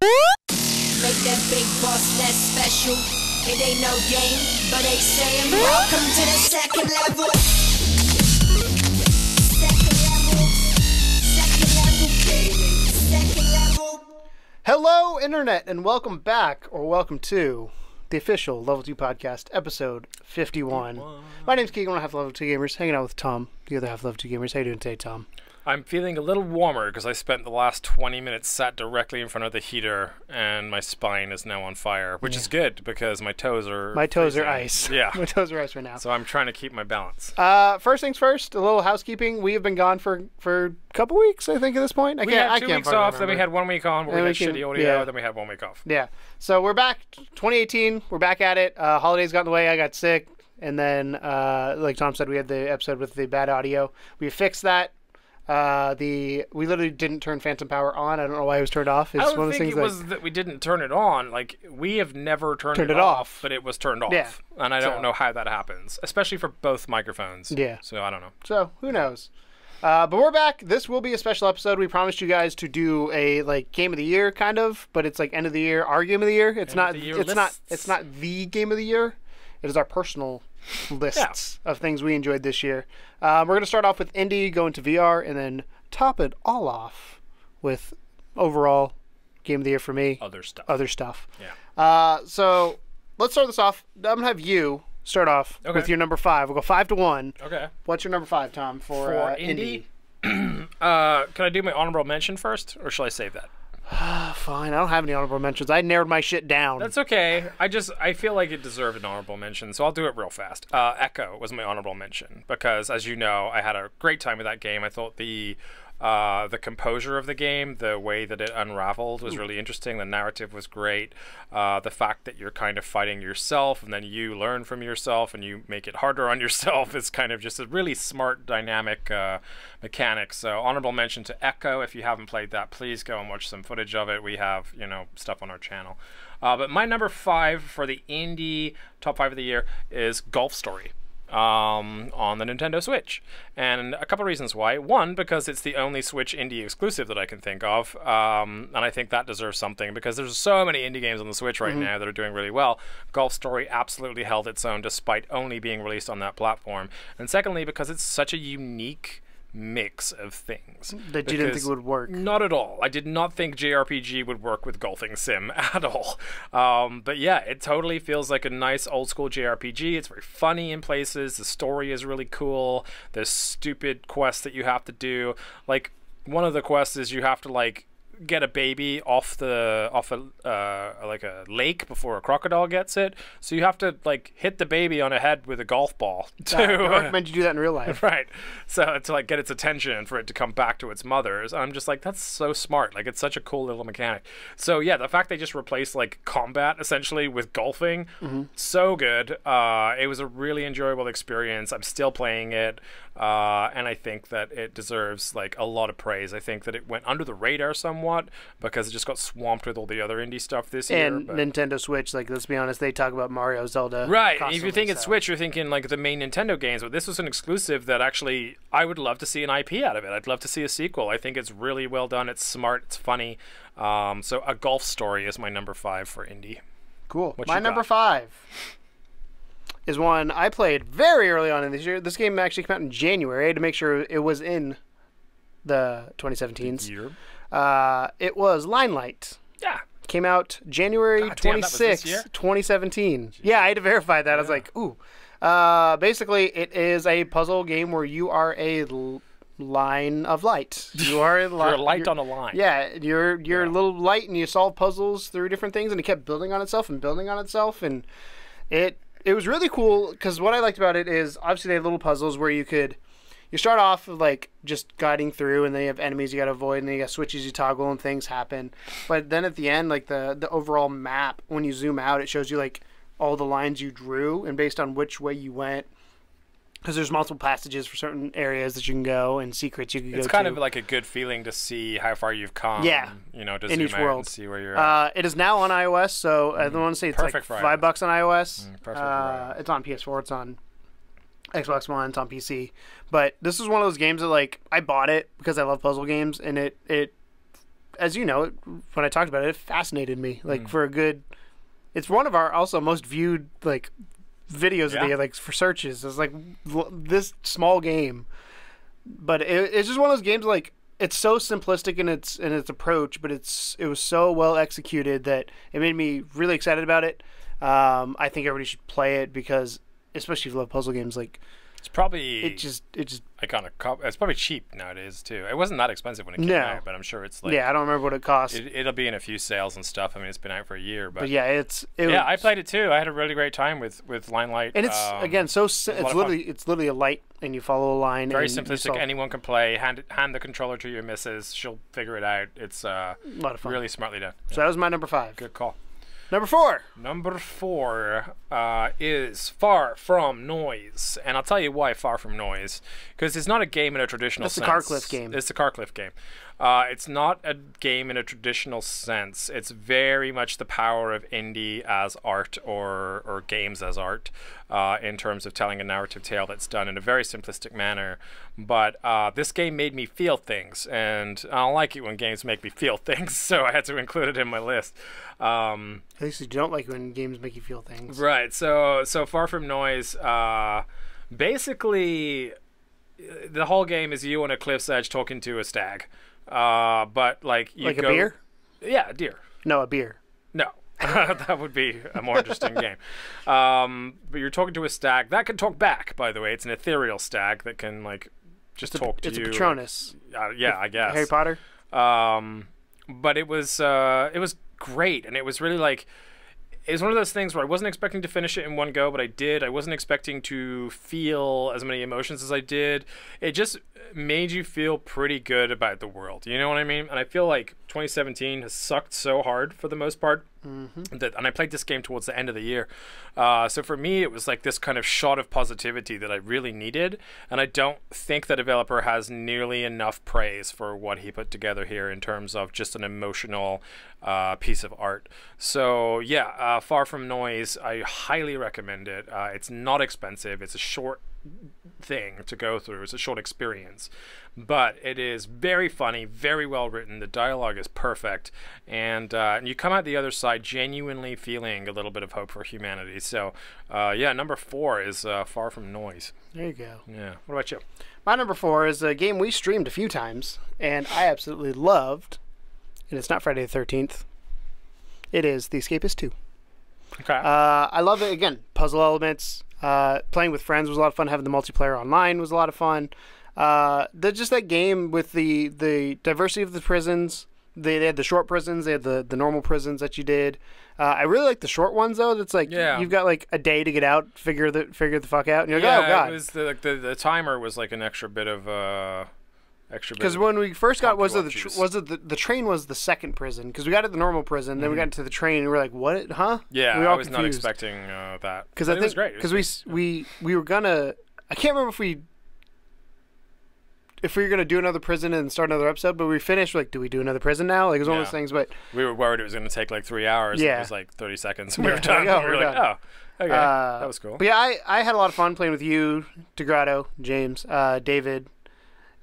Make that big boss less special. It ain't no game, but they saying welcome to the second level. Second level. Second level gaming. Second level. Hello, Internet, and welcome back, or welcome to the official Level 2 Podcast, episode 51. My name's Keegan, one half Level 2 Gamers, hanging out with Tom, the other half Level 2 Gamers. How you doing today, Tom? I'm feeling a little warmer because I spent the last 20 minutes sat directly in front of the heater and my spine is now on fire, which is good because my toes are ice. Yeah. My toes are ice right now. So I'm trying to keep my balance. First things first, a little housekeeping. We have been gone for a couple weeks, I think, at this point. We had 2 weeks off, then we had 1 week on where we had shitty audio, then we had 1 week off. Yeah. So we're back, 2018, we're back at it. Holidays got in the way, I got sick, and then, like Tom said, we had the episode with the bad audio. We fixed that. We literally didn't turn Phantom Power on. I don't know why it was turned off. It's I don't one of those think things it was that we didn't turn it on. Like, we have never turned it off, but it was turned off. Yeah. And I don't know how that happens, especially for both microphones. Yeah. So I don't know. So who knows? But we're back. This will be a special episode. We promised you guys to do a game of the year kind of, but it's like end of the year, our game of the year. It's not the game of the year. It is our personal lists of things we enjoyed this year. We're going to start off with indie, go into VR, and then top it all off with overall game of the year for me. Other stuff. Yeah. So let's start this off. I'm going to have you start off with your number 5. We'll go 5 to 1. Okay. What's your number 5, Tom, for indie? Can I do my honorable mention first, or shall I save that? Fine. I don't have any honorable mentions. I narrowed my shit down. That's okay. I feel like it deserved an honorable mention, so I'll do it real fast. Echo was my honorable mention because, as you know, I had a great time with that game. I thought the composure of the game, the way that it unraveled was really interesting. The narrative was great. The fact that you're kind of fighting yourself and then you learn from yourself and you make it harder on yourself is kind of just a really smart, dynamic mechanic. So honorable mention to Echo. If you haven't played that, please go and watch some footage of it. We have, stuff on our channel. But my number 5 for the indie top 5 of the year is Golf Story. On the Nintendo Switch, and a couple of reasons why. One, because it's the only Switch indie exclusive that I can think of, and I think that deserves something because there's so many indie games on the Switch right now that are doing really well. Golf Story absolutely held its own despite only being released on that platform. And secondly, because it's such a unique mix of things that you didn't think would work. Not at all. I did not think JRPG would work with golfing sim at all. But yeah, it totally feels like a nice old school JRPG. It's very funny in places. The story is really cool. There's stupid quests that you have to do. Like, one of the quests is you have to get a baby off a lake before a crocodile gets it. So you have to hit the baby on the head with a golf ball. I recommend you do that in real life. Right. So to get its attention for it to come back to its mother's. I'm just that's so smart. It's such a cool little mechanic. So yeah, the fact they just replaced combat essentially with golfing, so good. It was a really enjoyable experience. I'm still playing it. And I think that it deserves a lot of praise. I think that it went under the radar somewhat because it just got swamped with all the other indie stuff this year. And Nintendo Switch, let's be honest, they talk about Mario, Zelda. Right. If you think it's Switch, you're thinking the main Nintendo games, but this was an exclusive that actually I would love to see an IP out of it. I'd love to see a sequel. I think it's really well done. It's smart. It's funny. So A Golf Story is my number 5 for indie. Cool. My number 5 is one I played very early on in this year. This game actually came out in January. I had to make sure it was in the 2017s. Year. It was Limelight. Yeah. Came out January 26th, 2017. Jeez. Yeah, I had to verify that. Yeah. I was like, ooh. Basically, it is a puzzle game where you are a line of light. You are you're a light on a line. Yeah, you're a little light, and you solve puzzles through different things, and it kept building on itself, and it was really cool because what I liked about it is obviously they have little puzzles where you start off just guiding through, and then you have enemies you got to avoid, and then you got switches you toggle, and things happen. But then at the end, the overall map, when you zoom out, it shows you all the lines you drew, and based on which way you went, because there's multiple passages for certain areas that you can go and secrets you can go to. It's kind of a good feeling to see how far you've come. Yeah. To in zoom each out world. And see where you're at. It is now on iOS, so I don't want to say it's Perfect $5 on iOS. Perfect it's on PS4. It's on Xbox One. It's on PC. But this is one of those games that I bought it because I love puzzle games, and it as you know, when I talked about it, it fascinated me. Like for a good, it's one of our also most viewed like videos of the year, like for searches. It's like this small game, but it's just one of those games like it's so simplistic in its approach, but it was so well executed that it made me really excited about it. I think everybody should play it because, especially if you love puzzle games, like. It's probably it just iconic. It's probably cheap nowadays too. It wasn't that expensive when it came out, but I'm sure it's like I don't remember what it cost. It'll be in a few sales and stuff. I mean, it's been out for a year, but yeah, I played it too. I had a really great time with Limelight, and it's again it's literally a light, and you follow a line. Very simplistic. Anyone can play. Hand the controller to your missus. She'll figure it out. It's a lot of fun. Really smartly done. So that was my number 5. Good call. Number 4. Number 4 is Far From Noise, and I'll tell you why Far From Noise, because it's not a game in a traditional sense. It's the Carcliff game. It's the Carcliff game. It's not a game in a traditional sense. It's very much the power of indie as art or games as art in terms of telling a narrative tale that's done in a very simplistic manner. But this game made me feel things, and I don't like it when games make me feel things, so I had to include it in my list. At least you don't like when games make you feel things. Right. So Far From Noise, basically, the whole game is you on a cliff's edge talking to a stag. But like you a beer? Yeah, a deer. No, a beer. No. That would be a more interesting game. But you're talking to a stag. That can talk back, by the way. It's an ethereal stag that can like just talk to you. It's a Patronus. Yeah, I guess. Harry Potter. But it was great, and it was really like it was one of those things where I wasn't expecting to finish it in one go, but I did. I wasn't expecting to feel as many emotions as I did. It just made you feel pretty good about the world. You know what I mean? And I feel like 2017 has sucked so hard for the most part. And I played this game towards the end of the year. So for me, it was like this kind of shot of positivity that I really needed. And I don't think the developer has nearly enough praise for what he put together here in terms of just an emotional piece of art. So yeah, Far From Noise, I highly recommend it. It's not expensive. It's a short thing to go through. It's a short experience, but it is very funny, very well written. The dialogue is perfect, and you come out the other side genuinely feeling a little bit of hope for humanity. So yeah, number 4 is Far From Noise. There you go. Yeah. What about you? My number 4 is a game we streamed a few times and I absolutely loved, and it's not Friday the 13th. It is The Escapist 2. Okay. I love it. Again, puzzle elements. Playing with friends was a lot of fun. Having the multiplayer online was a lot of fun. Just that game with the diversity of the prisons. They had the short prisons. They had the normal prisons that you did. I really like the short ones though. That's like you've got like a day to get out, figure the fuck out, and you're like, oh god. It was the timer was like an extra bit of. Because when we first got the train was the second prison, because we got to the normal prison, then we got into the train and we were like, what, huh? Yeah, we were all I was confused. not expecting that. Because I think it was great. Because we were gonna, I can't remember if we were gonna do another prison and start another episode, but we finished like, do we do another prison now? Like it was one of those things. But we were worried it was gonna take like 3 hours. Yeah, and it was like 30 seconds. And we were done. We were like, oh, okay, that was cool. But yeah, I had a lot of fun playing with you, DeGrotto, James, David.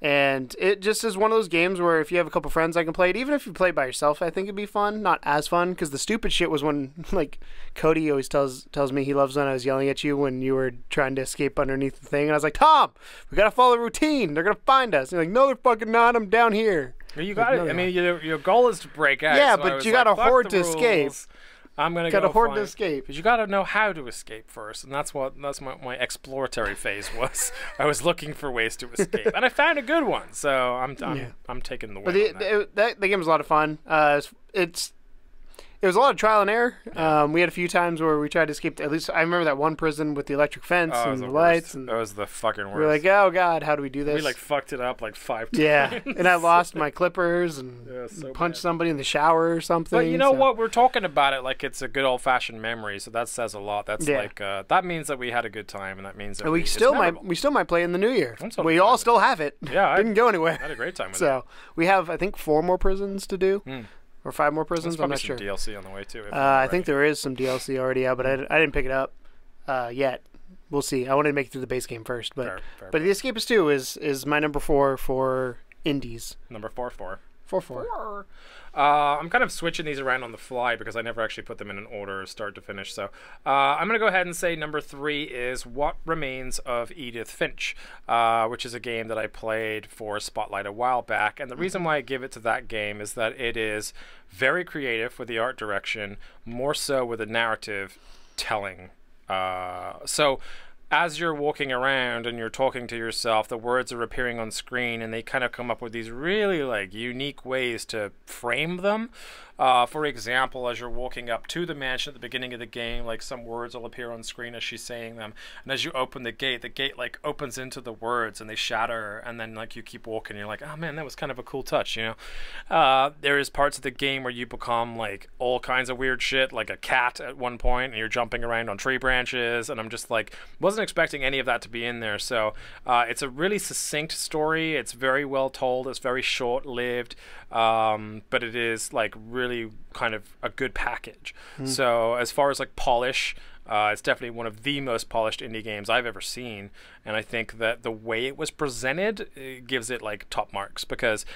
And it just is one of those games where if you have a couple friends, I can play it. Even if you play it by yourself, I think it'd be fun. Not as fun, because the stupid shit was when, like, Cody always tells me he loves when I was yelling at you when you were trying to escape underneath the thing. And I was like, Tom, we got to follow the routine. They're going to find us. And you're like, no, they're fucking not. I'm down here. You got it. I mean, your goal is to break out. Yeah, so but you got to hoard to escape. I'm gonna got to hoard to escape. But you got to know how to escape first, and that's my exploratory phase was. I was looking for ways to escape, and I found a good one. So I'm taking the win. But the game was a lot of fun. It was a lot of trial and error. Yeah. We had a few times where we tried to escape. At least I remember that one prison with the electric fence and the lights. And that was the fucking worst. We were like, oh god, how do we do this? We like fucked it up like 5 times. Yeah, and I lost my clippers and punched somebody in the shower or something. But you know what? We're talking about it like it's a good old fashioned memory. So that says a lot. That's like that means that we had a good time, and that means that and we still might play in the new year. We all still have it. Yeah, didn't go anywhere. I had a great time with it. So we have I think 4 more prisons to do. Or 5 more prisons. I'm not sure. DLC on the way too. I think there is some DLC already out, but I didn't pick it up yet. We'll see. I wanted to make it through the base game first, but fair. The Escapist 2 is my number 4 for indies. Number 4. 4. I'm kind of switching these around on the fly because I never actually put them in an order start to finish. So I'm going to go ahead and say number 3 is What Remains of Edith Finch, which is a game that I played for Spotlight a while back. And the reason why I give it to that game is that it is very creative with the art direction, more so with the narrative telling. So as you're walking around and you're talking to yourself, the words are appearing on screen, and they kind of come up with these really like unique ways to frame them. For example, as you're walking up to the mansion at the beginning of the game, like some words will appear on screen as she's saying them, and as you open the gate like opens into the words and they shatter, and then like you keep walking, and you're like, oh man, that was kind of a cool touch, you know. There is parts of the game where you become like all kinds of weird shit, like a cat at one point, and you're jumping around on tree branches, and I'm just like, wasn't expecting any of that to be in there. So it's a really succinct story. It's very well told. It's very short-lived, but it is like really kind of a good package. So as far as like polish, it's definitely one of the most polished indie games I've ever seen, and I think that the way it was presented, it gives it like top marks, because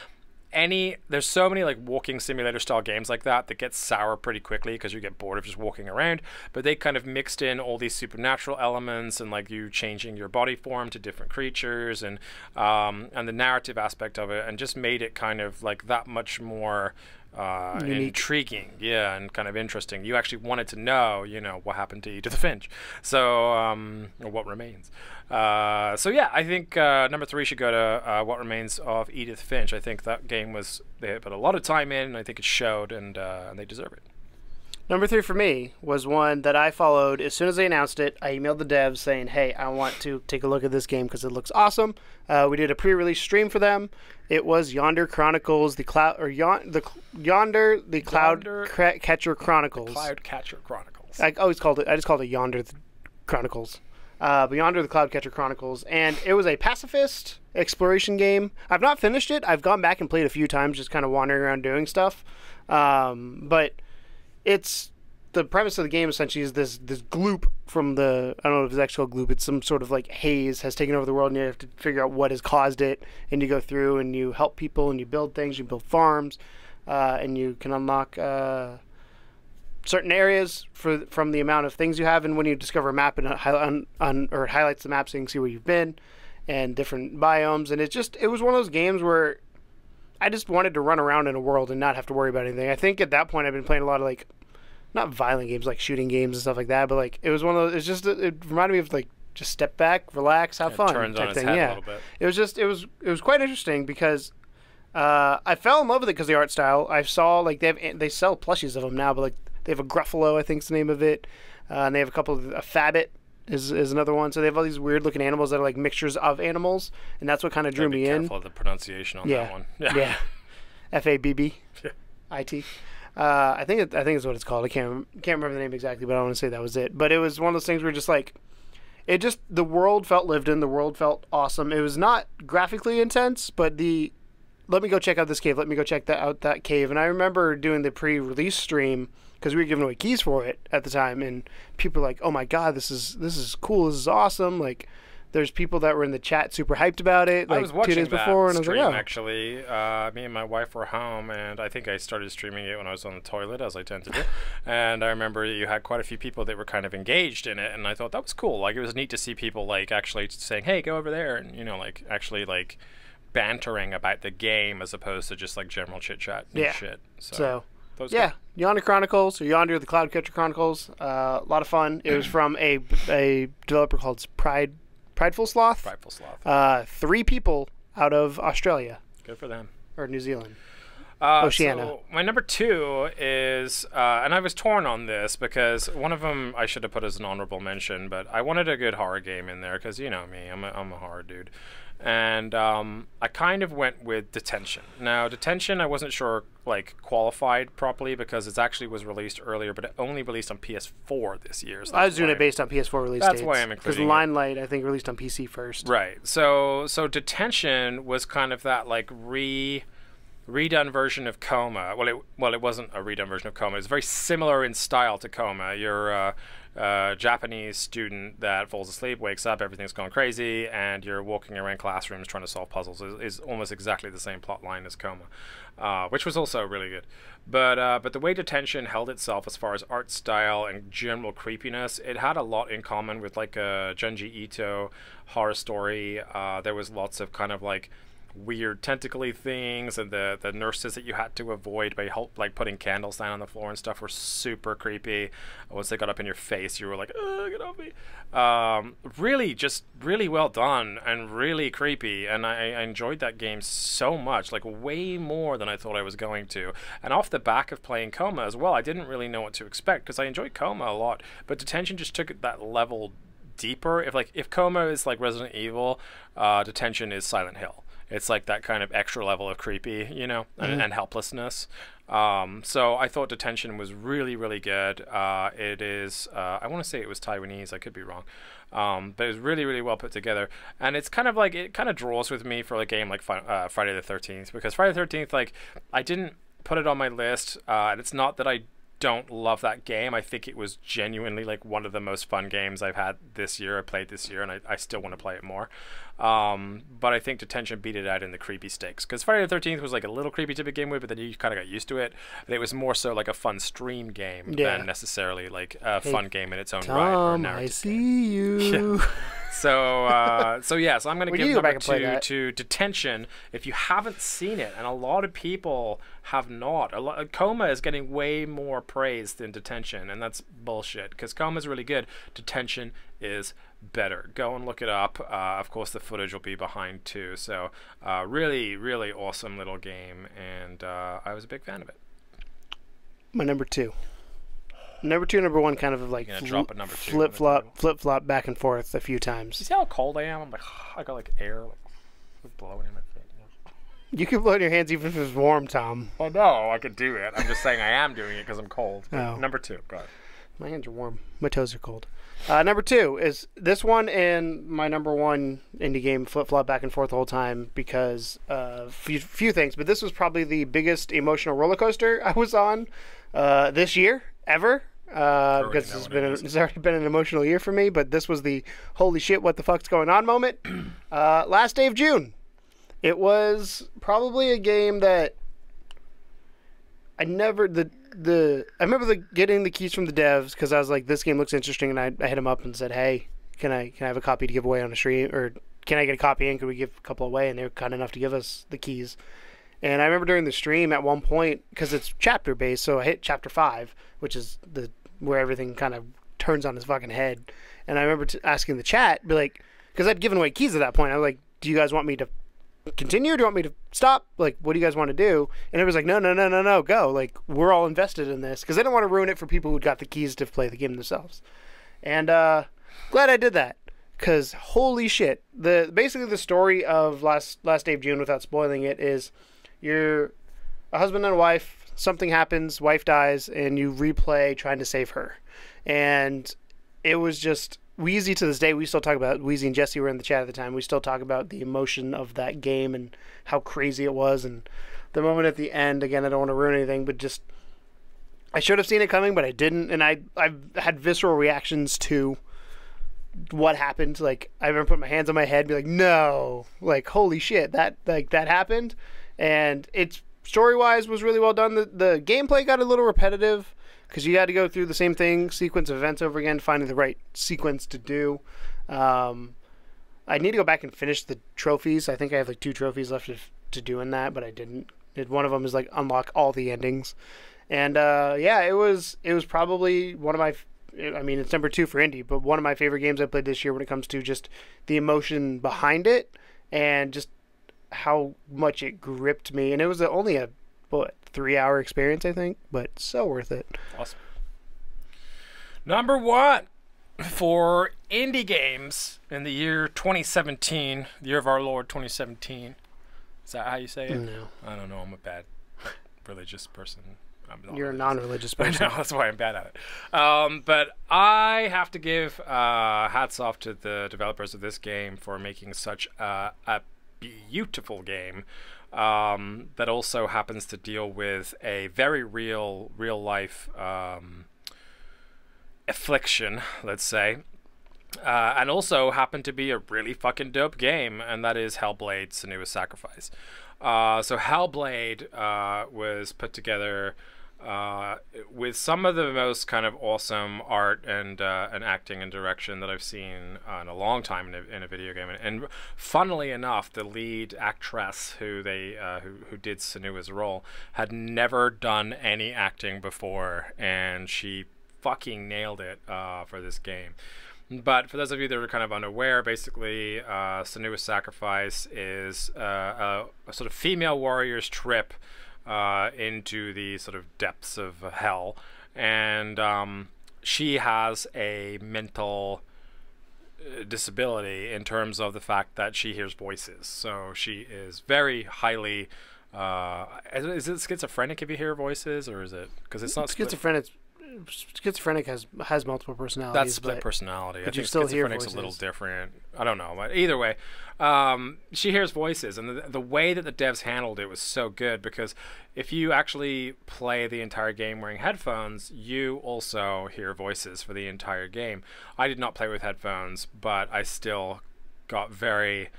there's so many like walking simulator style games like that get sour pretty quickly because you get bored of just walking around, but they kind of mixed in all these supernatural elements and like you changing your body form to different creatures, and the narrative aspect of it, and just made it kind of like that much more intriguing, and kind of interesting. You actually wanted to know, you know, what happened to Edith Finch, so or what remains. So yeah, I think number 3 should go to What Remains of Edith Finch. I think that game they put a lot of time in, and I think it showed, and they deserve it. Number 3 for me was one that I followed as soon as they announced it. I emailed the devs saying, hey, I want to take a look at this game because it looks awesome. We did a pre-release stream for them. It was Yonder Chronicles, the Cloud Catcher Chronicles. The Cloud Catcher Chronicles. I just called it Yonder Chronicles. But Yonder the Cloud Catcher Chronicles, and it was a pacifist exploration game. I've not finished it. I've gone back and played a few times, just kind of wandering around doing stuff. But the premise of the game essentially is this gloop from I don't know if it's actual gloop, it's some sort of like haze has taken over the world, and you have to figure out what has caused it, and you go through and you help people and you build things, you build farms, and you can unlock certain areas from the amount of things you have, and when you discover a map, and it highlights the map so you can see where you've been and different biomes, and it was one of those games where I just wanted to run around in a world and not have to worry about anything. I think at that point I've been playing a lot of like not violent games like shooting games and stuff like that, but like it was one of those. It reminded me of like just step back, relax, have fun turns type on thing. Its head Yeah, a little bit. It was quite interesting because I fell in love with it because the art style. I saw like they sell plushies of them now, but like they have a Gruffalo, I think is the name of it, and they have a couple of a Fabbit is another one. So they have all these weird looking animals that are like mixtures of animals, and that's what kind of drew me in. Be careful of the pronunciation on that one. Yeah. Fabb. It. I think it's what it's called. I can't remember the name exactly, but I want to say that was it. But it was one of those things where just like the world felt lived in. The world felt awesome. It was not graphically intense, but let me go check out this cave. Let me go check out that cave. And I remember doing the pre-release stream because we were giving away keys for it at the time, and people were like, "Oh my god, this is cool. This is awesome!" Like, there's people that were in the chat super hyped about it. Like I was watching 2 days before, and I was like, "Oh." Actually, me and my wife were home, and I think I started streaming it when I was on the toilet, as I tend to do. And I remember you had quite a few people that were kind of engaged in it, and I thought that was cool. Like, it was neat to see people like actually saying, "Hey, go over there," and like actually like bantering about the game as opposed to just like general chit chat and shit. So yeah, Yonder Chronicles or Yonder the Cloud Catcher Chronicles, a lot of fun. It was from a developer called Prideful Sloth. 3 people out of Australia. Good for them. Or New Zealand. Oceania. So my number 2 is, and I was torn on this because one of them I should have put as an honorable mention, but I wanted a good horror game in there because you know me, I'm a horror dude. And I kind of went with Detention. Now, Detention, I wasn't sure like qualified properly because it actually was released earlier, but it only released on PS4 this year. So I was doing it based on PS4 release dates. That's why I'm including because Limelight, I think, released on PC first. Right. So Detention was kind of that like redone version of Coma. Well, it wasn't a redone version of Coma. It's very similar in style to Coma. You're a Japanese student that falls asleep, wakes up, everything's gone crazy, and you're walking around classrooms trying to solve puzzles. Is almost exactly the same plot line as Coma, which was also really good. But the way Detention held itself as far as art style and general creepiness, it had a lot in common with like a Junji Ito horror story. There was lots of kind of like weird tentacly things, and the nurses that you had to avoid by like putting candles down on the floor and stuff were super creepy. Once they got up in your face, you were like, "Oh, get off me!" Really well done and really creepy. And I enjoyed that game so much, like way more than I thought I was going to. And off the back of playing Coma as well, I didn't really know what to expect because I enjoyed Coma a lot, but Detention just took it that level deeper. If Coma is like Resident Evil, Detention is Silent Hill. It's like that kind of extra level of creepy, you know, and helplessness. So I thought Detention was really, really good. It is, I want to say it was Taiwanese. I could be wrong. But it was really, really well put together. And it's kind of like, it kind of draws with me for a game like Friday the 13th. Because Friday the 13th, like, I didn't put it on my list. And it's not that I don't love that game. I think it was genuinely like one of the most fun games I've had this year. I played this year, and I still want to play it more. But I think Detention beat it out in the creepy stakes, because Friday the 13th was like a little creepy to begin with, but then you kind of got used to it. And it was more so like a fun stream game than necessarily like a fun game in its own right. Or narrative I see you. Yeah. So I'm going to give number 2 to Detention. If you haven't seen it, and a lot of people have not, Coma is getting way more praise than Detention, and that's bullshit, because Coma is really good. Detention is better. Go and look it up. Of course, the footage will be behind too. So really, really awesome little game, and I was a big fan of it. My number 2. Number 2, number 1 kind of like flip-flop back and forth a few times. You see how cold I am? I'm like, I got like air like blowing in my face. You can blow in your hands even if it's warm, Tom. Oh, no, I could do it. I'm just saying I am doing it because I'm cold. Oh. Number 2, go ahead. My hands are warm. My toes are cold. Number 2 is this one and my number 1 indie game flip-flop back and forth the whole time because few things. But this was probably the biggest emotional roller coaster I was on this year, ever. Because it's already been an emotional year for me, but this was the holy shit, what the fuck's going on moment. Last day of June. It was probably a game that I never I remember getting the keys from the devs because I was like, this game looks interesting, and I hit them up and said, hey, can I have a copy to give away on a stream, or can I get a copy and could we give a couple away? And they were kind enough to give us the keys. And I remember during the stream at one point, because it's chapter based, so I hit chapter 5, which is where everything kind of turns on its fucking head. And I remember asking the chat, be like, because I'd given away keys at that point. I was like, do you guys want me to continue? Do you want me to stop? Like, what do you guys want to do? And it was like, no, go. Like, we're all invested in this, because I didn't want to ruin it for people who got the keys to play the game themselves. And glad I did that, because holy shit, basically the story of last day of June, without spoiling it, is you're a husband and a wife. Something happens, wife dies, and you replay trying to save her. And it was just Wheezy to this day. We still talk about, Wheezy and Jesse were in the chat at the time. We still talk about the emotion of that game and how crazy it was. And the moment at the end, again, I don't want to ruin anything, but just, I should have seen it coming, but I didn't. And I've had visceral reactions to what happened. Like, I remember putting my hands on my head and be like, no, like, holy shit, that happened. And it's, story-wise, was really well done. The gameplay got a little repetitive because you had to go through the same thing, sequence of events over again, finding the right sequence to do. I need to go back and finish the trophies. I think I have like 2 trophies left to do in that, but I didn't. One of them is like unlock all the endings. And it was probably one of my, I mean, it's number 2 for indie, but one of my favorite games I played this year when it comes to just the emotion behind it and just how much it gripped me. And it was only a 3-hour experience, I think, but so worth it. Awesome. Number 1 for indie games in the year 2017, the year of our Lord 2017. Is that how you say it? No. I don't know. I'm a bad religious person. You're a non-religious person. I know, that's why I'm bad at it. But I have to give hats off to the developers of this game for making such a beautiful game. that also happens to deal with a very real life affliction, let's say. And also happened to be a really fucking dope game, and that is Hellblade: Senua's Sacrifice. So Hellblade was put together with some of the most kind of awesome art and acting and direction that I've seen in a long time in a video game. And funnily enough, the lead actress who did Senua's role had never done any acting before, and she fucking nailed it for this game. But for those of you that are kind of unaware, basically, Senua's Sacrifice is a sort of female warrior's trip into the sort of depths of hell. And she has a mental disability in terms of the fact that she hears voices. So she is very highly... is it schizophrenic if you hear voices, or is it... Because it's not... Schizophrenic has multiple personalities. That's split personality. I think still hear schizophrenic's voices. a little different. I don't know. But either way, she hears voices. And the way that the devs handled it was so good, because if you actually play the entire game wearing headphones, you also hear voices for the entire game. I did not play with headphones, but I still got very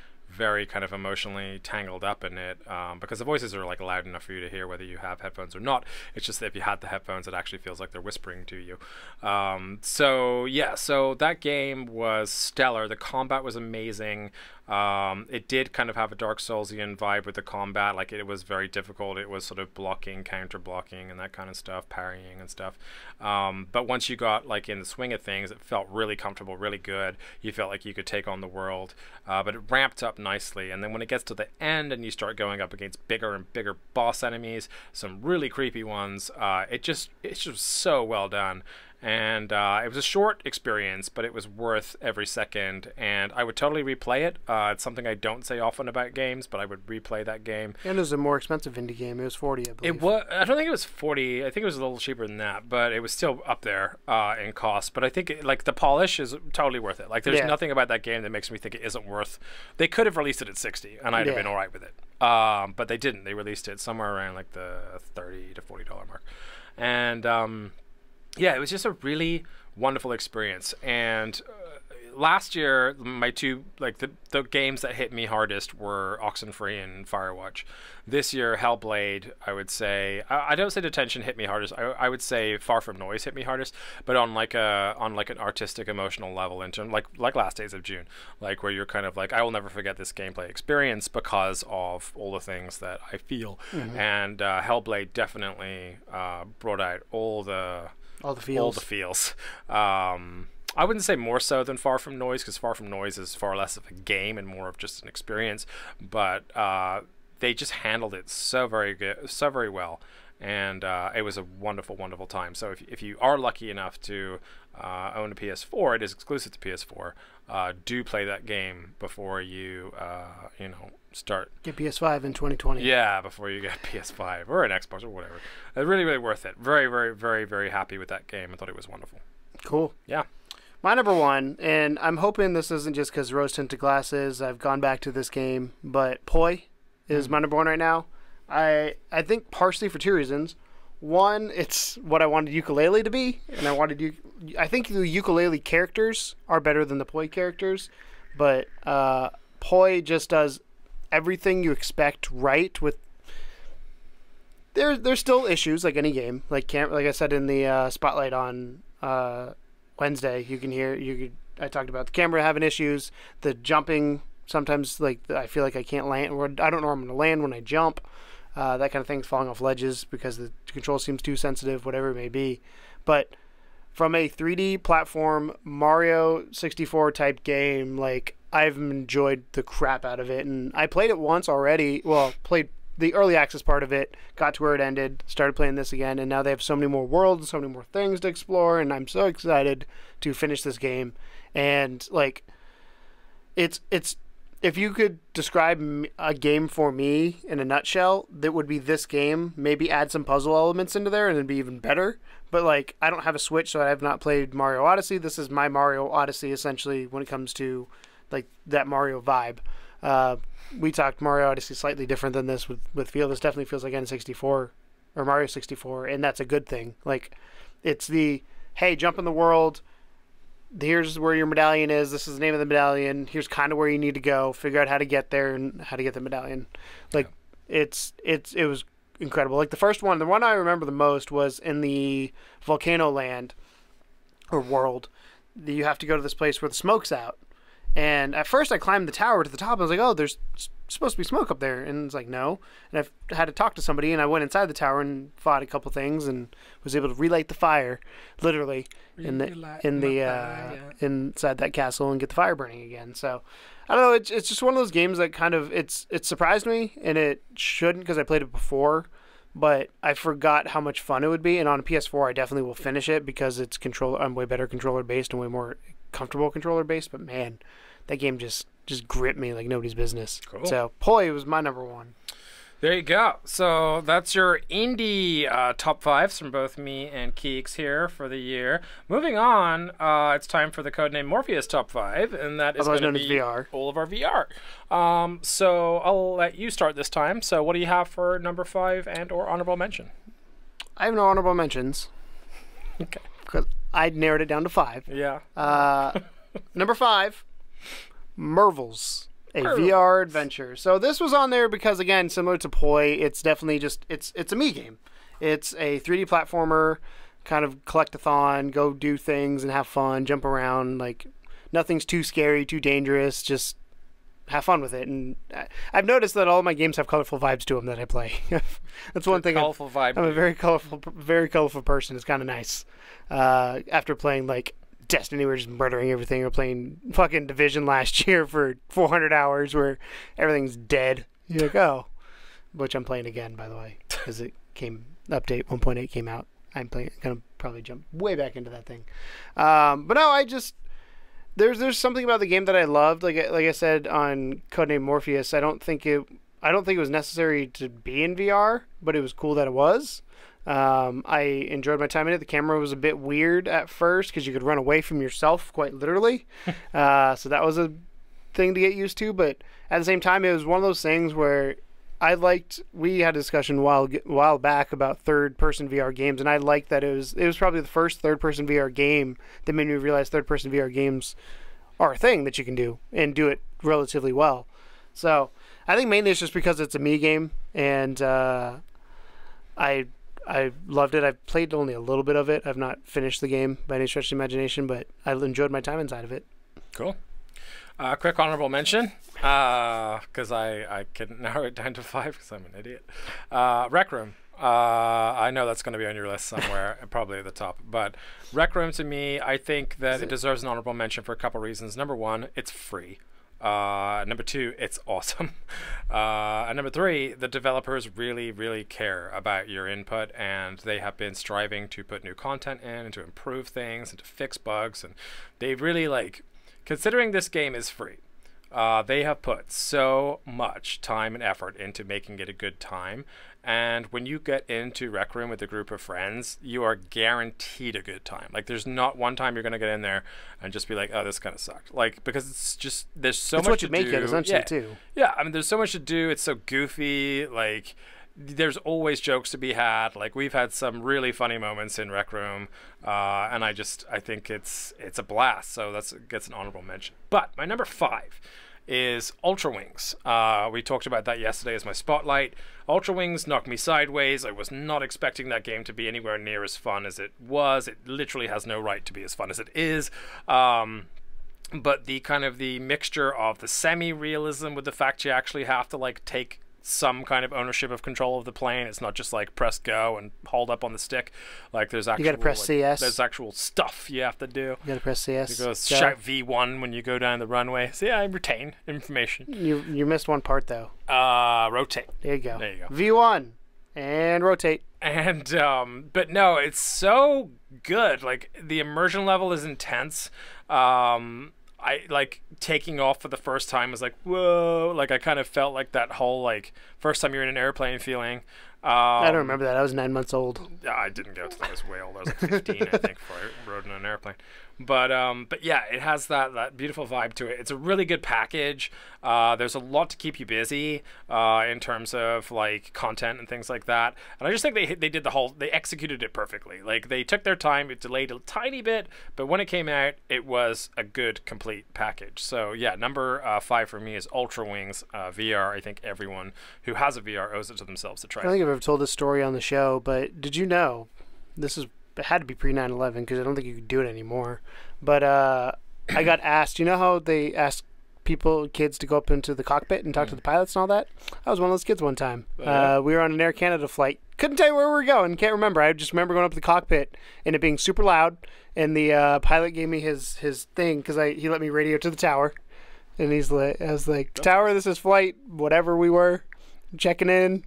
kind of emotionally tangled up in it, because the voices are like loud enough for you to hear whether you have headphones or not. It's just that if you had the headphones, it actually feels like they're whispering to you. So that game was stellar. The combat was amazing. It did kind of have a Dark Soulsian vibe with the combat. Like, it was very difficult. It was sort of blocking, counter blocking, and that kind of stuff, parrying and stuff. But once you got like in the swing of things, it felt really comfortable, really good. You felt like you could take on the world, but it ramped up nicely. And then when it gets to the end and you start going up against bigger and bigger boss enemies, some really creepy ones, it's just so well done. And it was a short experience, but it was worth every second. And I would totally replay it. It's something I don't say often about games, but I would replay that game. And it was a more expensive indie game. It was $40, I believe. It was. I don't think it was $40. I think it was a little cheaper than that, but it was still up there in cost. But I think like the polish is totally worth it. Like, there's nothing about that game that makes me think it isn't worth. They could have released it at $60, and I'd have been all right with it. But they didn't. They released it somewhere around like the $30 to $40 mark, and yeah, it was just a really wonderful experience. And last year, my two, like the games that hit me hardest were Oxenfree and Firewatch. This year, Hellblade, I would say, I don't say Detention hit me hardest. I would say Far From Noise hit me hardest, but on like an artistic, emotional level, in terms like Last Days of June, like where you're kind of like, I will never forget this gameplay experience because of all the things that I feel. Mm-hmm. And Hellblade definitely brought out all the feels. I wouldn't say more so than Far From Noise, because Far From Noise is far less of a game and more of just an experience. But they just handled it so very good, so very well, and it was a wonderful, wonderful time. So if you are lucky enough to own a PS4, it is exclusive to PS4. Do play that game before you start. Get PS5 in 2020. Yeah, before you get PS5 or an Xbox or whatever. It's really, really worth it. Very, very, very, very happy with that game. I thought it was wonderful. Cool. Yeah. My number one, and I'm hoping this isn't just because rose-tinted glasses, I've gone back to this game, but Poi is my number one right now. I think partially for two reasons. One, it's what I wanted ukulele to be, and I think the ukulele characters are better than the Poi characters, but Poi just does everything you expect right. With there's still issues like any game, like I said in the spotlight on Wednesday, I talked about the camera having issues, the jumping sometimes, like I feel like I can't land, or I don't know where I'm going to land when I jump. That kind of thing, falling off ledges because the control seems too sensitive, whatever it may be. But from a 3D platform Mario 64 type game, like, I've enjoyed the crap out of it. And I played it once already. Well, played the early access part of it, got to where it ended, started playing this again, and now they have so many more worlds, so many more things to explore, and I'm so excited to finish this game. And like, it's if you could describe a game for me in a nutshell, that would be this game. Maybe add some puzzle elements into there and it'd be even better. But like, I don't have a Switch, so I have not played Mario Odyssey. This is my Mario Odyssey essentially when it comes to like that Mario vibe. We talked Mario Odyssey slightly different than this with feel. This definitely feels like N64 or Mario 64, and that's a good thing. Like, it's the, hey, jump in the world. Here's where your medallion is. This is the name of the medallion. Here's kind of where you need to go. Figure out how to get there and how to get the medallion. Like, it was incredible. Like, the first one, the one I remember the most was in the Volcano Land or world. You have to go to this place where the smoke's out. And at first I climbed the tower to the top. I was like, oh, there's supposed to be smoke up there. And it's like, no. And I had to talk to somebody, and I went inside the tower and fought a couple things and was able to relight the fire, literally, inside that castle and get the fire burning again. So, I don't know. It's just one of those games that kind of, it surprised me, and it shouldn't because I played it before. But I forgot how much fun it would be. And on a PS4, I definitely will finish it because it's I'm way better controller-based and way more comfortable controller-based. But, man, that game just gripped me like nobody's business. Cool. So, Poi was my number one. There you go. So that's your indie top fives from both me and Keeks here for the year. Moving on, it's time for the Codename Morpheus top five, and that is going to be VR. All of our VR. So I'll let you start this time. So what do you have for number 5 and or honorable mention? I have no honorable mentions. Okay. Because I narrowed it down to 5. Yeah. Number 5, Mervels. A VR adventure. So this was on there because, again, similar to Poi, it's definitely just, it's a me game. It's a 3D platformer, kind of collect-a-thon, go do things and have fun, jump around. Like, nothing's too scary, too dangerous, just have fun with it. And I've noticed that all my games have colorful vibes to them that I play. That's one thing. Colorful vibe. I'm a very colorful person. It's kind of nice. After playing, like, Destiny, we're just murdering everything. We're playing fucking Division last year for 400 hours where everything's dead. You're like, oh. Which I'm playing again, by the way, because update 1.8 came out. I'm going to probably jump way back into that thing. But no, there's something about the game that I loved. Like I said on Codename Morpheus, I don't think it was necessary to be in VR, but it was cool that it was. I enjoyed my time in it. The camera was a bit weird at first because you could run away from yourself, quite literally. So that was a thing to get used to. But at the same time, it was one of those things where we had a discussion a while back about third-person VR games, and I liked that it was probably the first third-person VR game that made me realize third-person VR games are a thing that you can do and do it relatively well. So I think mainly it's just because it's a me game, and I loved it. I've played only a little bit of it. I've not finished the game by any stretch of the imagination, but I enjoyed my time inside of it. Cool. Quick honorable mention, because I couldn't narrow it down to 5 because I'm an idiot. Rec Room. I know that's going to be on your list somewhere, probably at the top. But Rec Room, to me, I think that it deserves an honorable mention for a couple reasons. Number 1, it's free. Number 2, it's awesome. And number 3, the developers really, really care about your input, and they have been striving to put new content in and to improve things and to fix bugs. And they really, considering this game is free, they have put so much time and effort into making it a good time. And when you get into Rec Room with a group of friends, you are guaranteed a good time. Like, there's not one time you're going to get in there and just be like, oh, this kind of sucked. Like, because it's just, there's so much to do. It's what you make it, essentially, too. Yeah, I mean, there's so much to do. It's so goofy. Like, there's always jokes to be had. Like, we've had some really funny moments in Rec Room. And I think it's a blast. So that gets an honorable mention. But my number 5 is Ultra Wings. We talked about that yesterday as my spotlight. Ultra Wings knocked me sideways. I was not expecting that game to be anywhere near as fun as it was. It literally has no right to be as fun as it is. But the kind of the mixture of the semi-realism with the fact you actually have to take some kind of ownership of control of the plane. It's not just press go and hold up on the stick. There's actual, you gotta press CS. There's actual stuff you have to do. You gotta press CS. You go shout V1 when you go down the runway. So yeah, I retain information. You missed one part though. Rotate. There you go. There you go. V1 and rotate. And but no, it's so good. The immersion level is intense. I taking off for the first time was whoa. I kind of felt that whole first time you're in an airplane feeling. I don't remember that. I was 9 months old. I didn't go to that. I was way old. I was like 15, I think, before I rode in an airplane. But yeah, it has that beautiful vibe to it. It's a really good package. There's a lot to keep you busy in terms of like content and things like that. And I just think they did they executed it perfectly. Like they took their time. It delayed a tiny bit, but when it came out, it was a good complete package. So yeah, number 5 for me is Ultra Wings VR. I think everyone who has a VR owes it to themselves to try I don't think I've ever told this story on the show, but did you know it had to be pre 9/11 because I don't think you could do it anymore. But I got asked, you know how they ask kids to go up into the cockpit and talk to the pilots and all that? I was one of those kids one time. We were on an Air Canada flight. Couldn't tell you where we were going. Can't remember. I just remember going up to the cockpit and it being super loud. And the pilot gave me his thing because he let me radio to the tower. And I was like, tower, this is flight, whatever we were, checking in.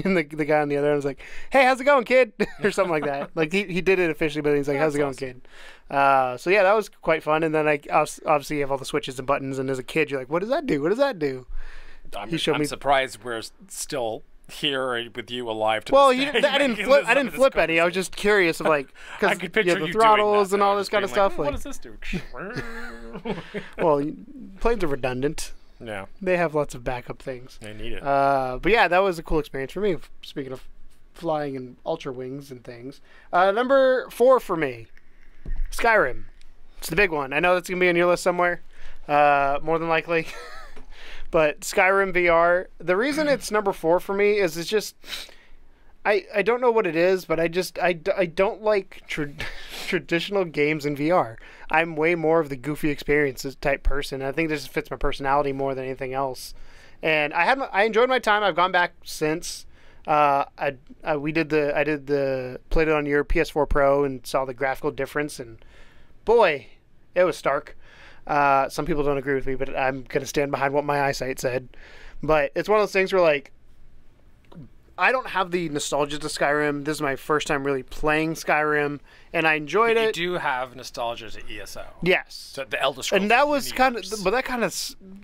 And the guy on the other end was like, hey, how's it going, kid? Or something like that. Like he did it officially, but he's like, how's it going, kid? So yeah, that was quite fun. And then I obviously have all the switches and buttons. And as a kid, you're like, what does that do? What does that do? I'm surprised we're still here with you alive. Well, I didn't flip any. I was just curious of like, because the throttles and all this kind of stuff. What does this do? Well, planes are redundant. Yeah. They have lots of backup things. They need it. But yeah, that was a cool experience for me. Speaking of flying in Ultra Wings and things. Number 4 for me, Skyrim. It's the big one. I know that's going to be on your list somewhere, more than likely. But Skyrim VR, the reason it's number 4 for me is it's just... I don't know what it is, but I don't like traditional games in VR. I'm way more of the goofy experiences type person. I think this fits my personality more than anything else. And I enjoyed my time. I've gone back since. I played it on your PS4 Pro and saw the graphical difference, and boy, it was stark. Some people don't agree with me, but I'm gonna stand behind what my eyesight said. But it's one of those things where like, I don't have the nostalgia to Skyrim. This is my first time really playing Skyrim, and I enjoyed it. You do have nostalgia to ESO. Yes. So the Elder Scrolls. And that was that kind of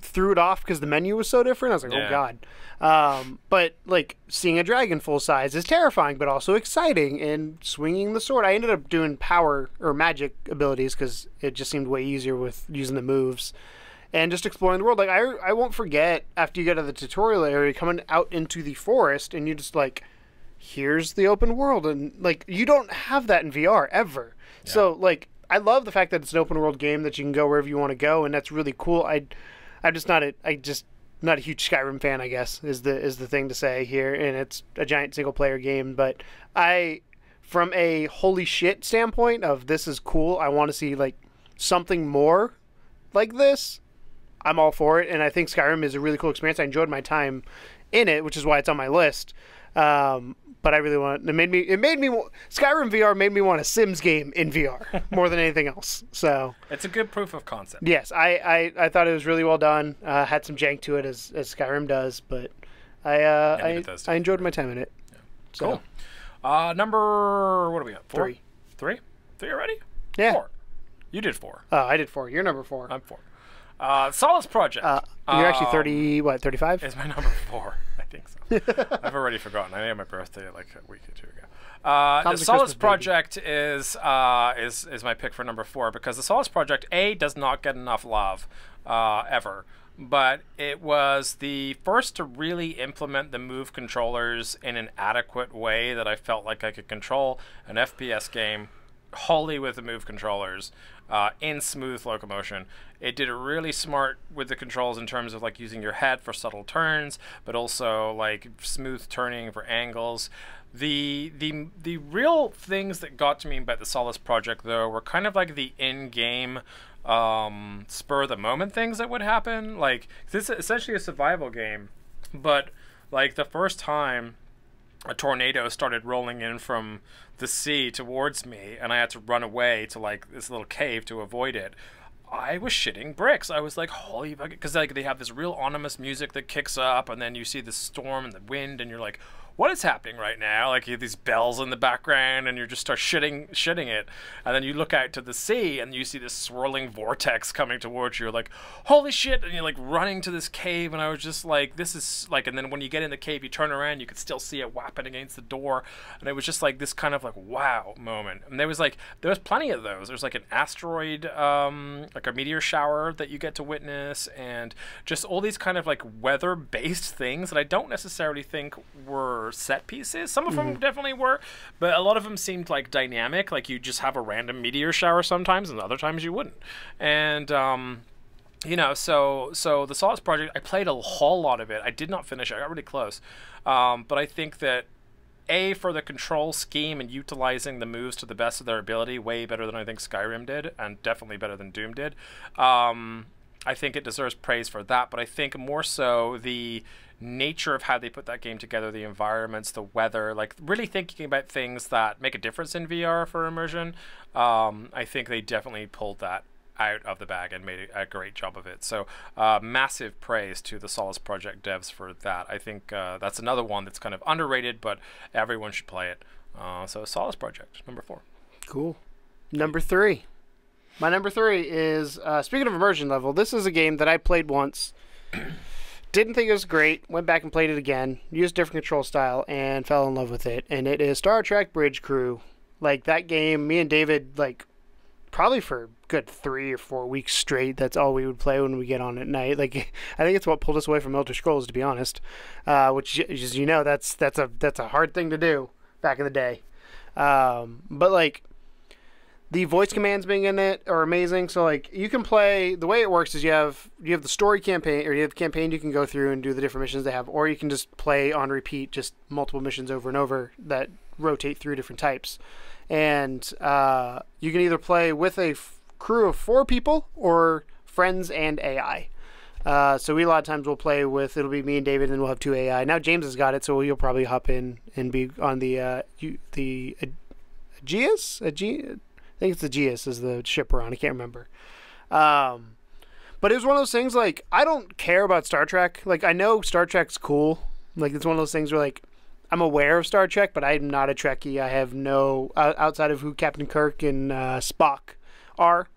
threw it off because the menu was so different. I was like, oh god. But like seeing a dragon full size is terrifying, but also exciting. And swinging the sword, I ended up doing power or magic abilities because it just seemed way easier with using the moves. And just exploring the world. Like, I won't forget, after you get to the tutorial area, coming out into the forest, and you just, like, here's the open world. And, like, you don't have that in VR, ever. Yeah. So, like, I love the fact that it's an open world game that you can go wherever you want to go, and that's really cool. I'm just not a huge Skyrim fan, I guess, is the thing to say here. And it's a giant single-player game. But from a holy shit standpoint of this is cool, I want to see, like, something more like this. I'm all for it, and I think Skyrim is a really cool experience. I enjoyed my time in it, which is why it's on my list. But I really Skyrim VR made me want a Sims game in VR more than anything else. So it's a good proof of concept. Yes, I thought it was really well done. Had some jank to it as Skyrim does, but I enjoyed my time in it. Yeah. So. Cool. Number, what do we got? 4? 3. 3 already? Yeah. 4. You did 4. I did 4. You're number 4. I'm 4. Solace Project. You're actually 35? Is my number 4. I think so. I've already forgotten. I had my birthday like a week or 2 ago. The Solace Project is my pick for number 4 because the Solace Project, does not get enough love ever. But it was the first to really implement the Move controllers in an adequate way that I felt like I could control an FPS game wholly with the Move controllers in smooth locomotion. It did it really smart with the controls in terms of like using your head for subtle turns, but also like smooth turning for angles. The real things that got to me about the Solace Project though were kind of like the in-game spur of the moment things that would happen. Like this is essentially a survival game, but like the first time a tornado started rolling in from the sea towards me and I had to run away to like this little cave to avoid it, I was shitting bricks. I was like, holy fuck, because like they have this real ominous music that kicks up and then you see the storm and the wind and you're like, what is happening right now? Like, you have these bells in the background, and you just start shitting it. And then you look out to the sea, and you see this swirling vortex coming towards you. You're like, holy shit! And you're like running to this cave, and I was just like, this is like. And then when you get in the cave, you turn around, you could still see it whapping against the door, and it was just like this kind of like wow moment. And there was plenty of those. There's like an asteroid, like a meteor shower that you get to witness, and just all these kind of like weather-based things that I don't necessarily think were set pieces. Some of them definitely were, but a lot of them seemed like dynamic. Like you just have a random meteor shower sometimes, and other times you wouldn't. And you know, so the Solace Project, I played a whole lot of it. I did not finish it. I got really close, but I think that for the control scheme and utilizing the moves to the best of their ability, way better than I think Skyrim did, and definitely better than Doom did. I think it deserves praise for that, but I think more so the nature of how they put that game together, the environments, the weather, like really thinking about things that make a difference in VR for immersion. I think they definitely pulled that out of the bag and made a great job of it. So massive praise to the Solace Project devs for that. I think that's another one that's kind of underrated, but everyone should play it. So Solace Project, number 4. Cool. Number 3. My number 3 is, speaking of immersion level, this is a game that I played once. Didn't think it was great. Went back and played it again. Used a different control style and fell in love with it. And it is Star Trek Bridge Crew. Like, that game, me and David, like, probably for a good 3 or 4 weeks straight, that's all we would play when we get on at night. Like, I think it's what pulled us away from Elder Scrolls, to be honest. Which, as you know, that's a hard thing to do back in the day. But, like, the voice commands being in it are amazing. So, like, you can play, the way it works is you have the story campaign, or you have the campaign you can go through and do the different missions they have, or you can just play on repeat, just multiple missions over and over that rotate through different types. And you can either play with a crew of 4 people or friends and AI. So we a lot of times will play with, it'll be me and David, and we'll have 2 AI. Now James has got it, so you'll probably hop in and be on the Aegeus? I think it's the Aegeus is the ship we're on. I can't remember. But it was one of those things, like, I don't care about Star Trek. Like, I know Star Trek's cool. Like, it's one of those things where, like, I'm aware of Star Trek, but I'm not a Trekkie. I have no, outside of who Captain Kirk and Spock are,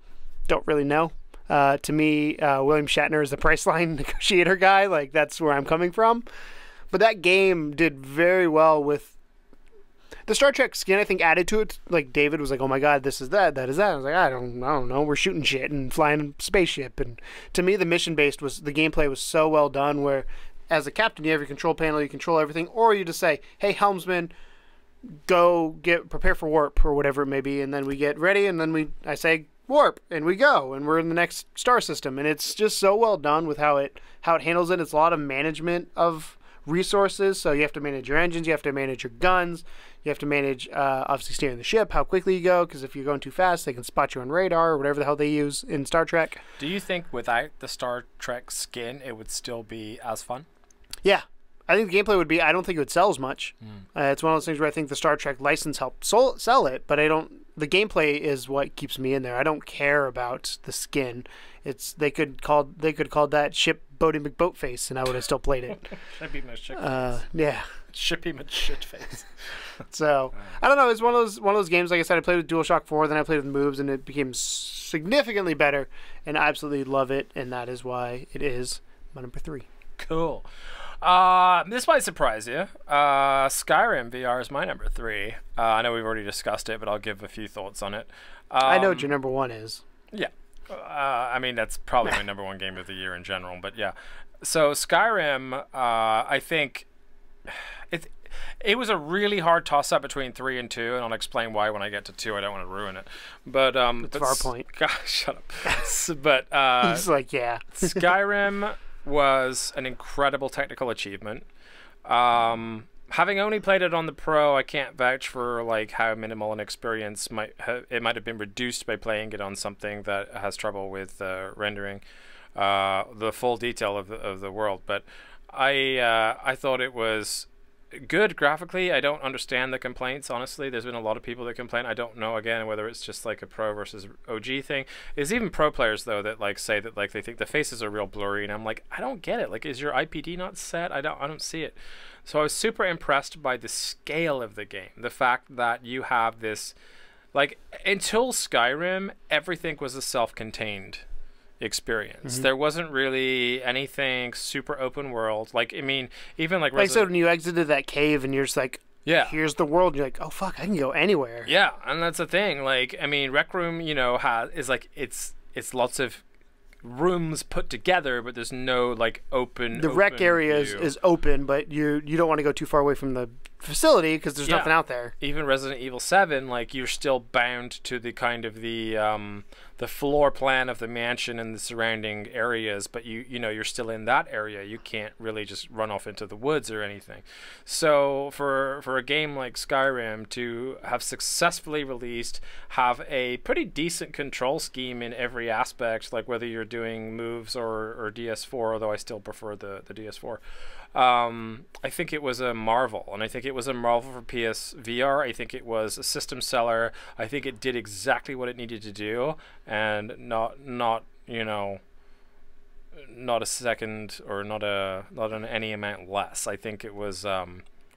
don't really know. To me, William Shatner is the Priceline negotiator guy. Like, that's where I'm coming from. But that game did very well with the Star Trek skin, I think, added to it. Like, David was like, oh my god, this is that is that. I was like, I don't know, we're shooting shit and flying a spaceship. And to me, the mission-based the gameplay was so well done, where as a captain, you have your control panel, you control everything, or you just say, hey, helmsman, go prepare for warp, or whatever it may be, and then we get ready, and then I say warp, and we go, and we're in the next star system. And it's just so well done with how it handles it. It's a lot of management of resources, so you have to manage your engines, you have to manage your guns, you have to manage, obviously, steering the ship, how quickly you go, because if you're going too fast, they can spot you on radar, or whatever the hell they use in Star Trek. Do you think without the Star Trek skin, it would still be as fun? Yeah. I think the gameplay would be, I don't think it would sell as much. It's one of those things where I think the Star Trek license helped sell it, but the gameplay is what keeps me in there. I don't care about the skin. They could call that ship Boaty McBoatface, and I would have still played it. Shippy McShitface. Yeah. Shippy McShitface. So I don't know. It's one of those games. Like I said, I played with DualShock 4, then I played with moves, and it became significantly better. And I absolutely love it, and that is why it is my number 3. Cool. This might surprise you. Skyrim VR is my number 3. I know we've already discussed it, but I'll give a few thoughts on it. I know what your number 1 is. Yeah. I mean, that's probably my number 1 game of the year in general, but yeah. So Skyrim, I think it was a really hard toss-up between 3 and 2, and I'll explain why when I get to 2. I don't want to ruin it. But that's our point. Gosh, shut up. But he's like, yeah. Skyrim was an incredible technical achievement. Having only played it on the Pro, I can't vouch for like how minimal an experience might have been reduced by playing it on something that has trouble with rendering the full detail of the world. But I thought it was good graphically. I don't understand the complaints, honestly. There's been a lot of people that complain. I don't know, again, whether it's just like a pro versus OG thing. There's even pro players, though, that like say that like they think the faces are real blurry, and I'm like, I don't get it. Like, is your IPD not set? I don't see it. So I was super impressed by the scale of the game. The fact that you have this, like, until Skyrim, everything was a self-contained experience. There wasn't really anything super open world. Like, I mean, even like so when you exited that cave and you're just like, yeah, here's the world, you're like, oh fuck, I can go anywhere. Yeah, and that's the thing. Like, I mean, Rec Room, you know, is like it's lots of rooms put together, but there's no like open. The rec area is open, but you don't want to go too far away from the facility because there's nothing out there. Even Resident Evil 7, like, you're still bound to the kind of the floor plan of the mansion and the surrounding areas, but you know you're still in that area. You can't really just run off into the woods or anything. So for a game like Skyrim to have successfully released, have a pretty decent control scheme in every aspect, like whether you're doing moves or DS4, although I still prefer the DS4. I think it was a marvel, and I think it was a marvel for PSVR. I think it was a system seller. I think it did exactly what it needed to do, and not you know, not a second or not an any amount less. I think it was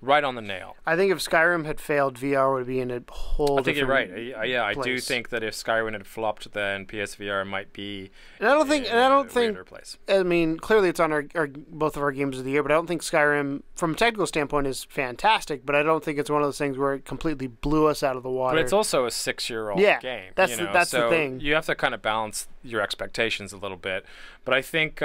right on the nail. I think if Skyrim had failed, VR would be in a whole. I think you're right. Yeah, I place. do think that if Skyrim had flopped, then PSVR might be. And I don't think. Place. I mean, clearly it's on our both of our games of the year, but I don't think Skyrim, from a technical standpoint, is fantastic. But I don't think it's one of those things where it completely blew us out of the water. But it's also a 6-year-old game. That's so the thing. You have to kind of balance your expectations a little bit. But I think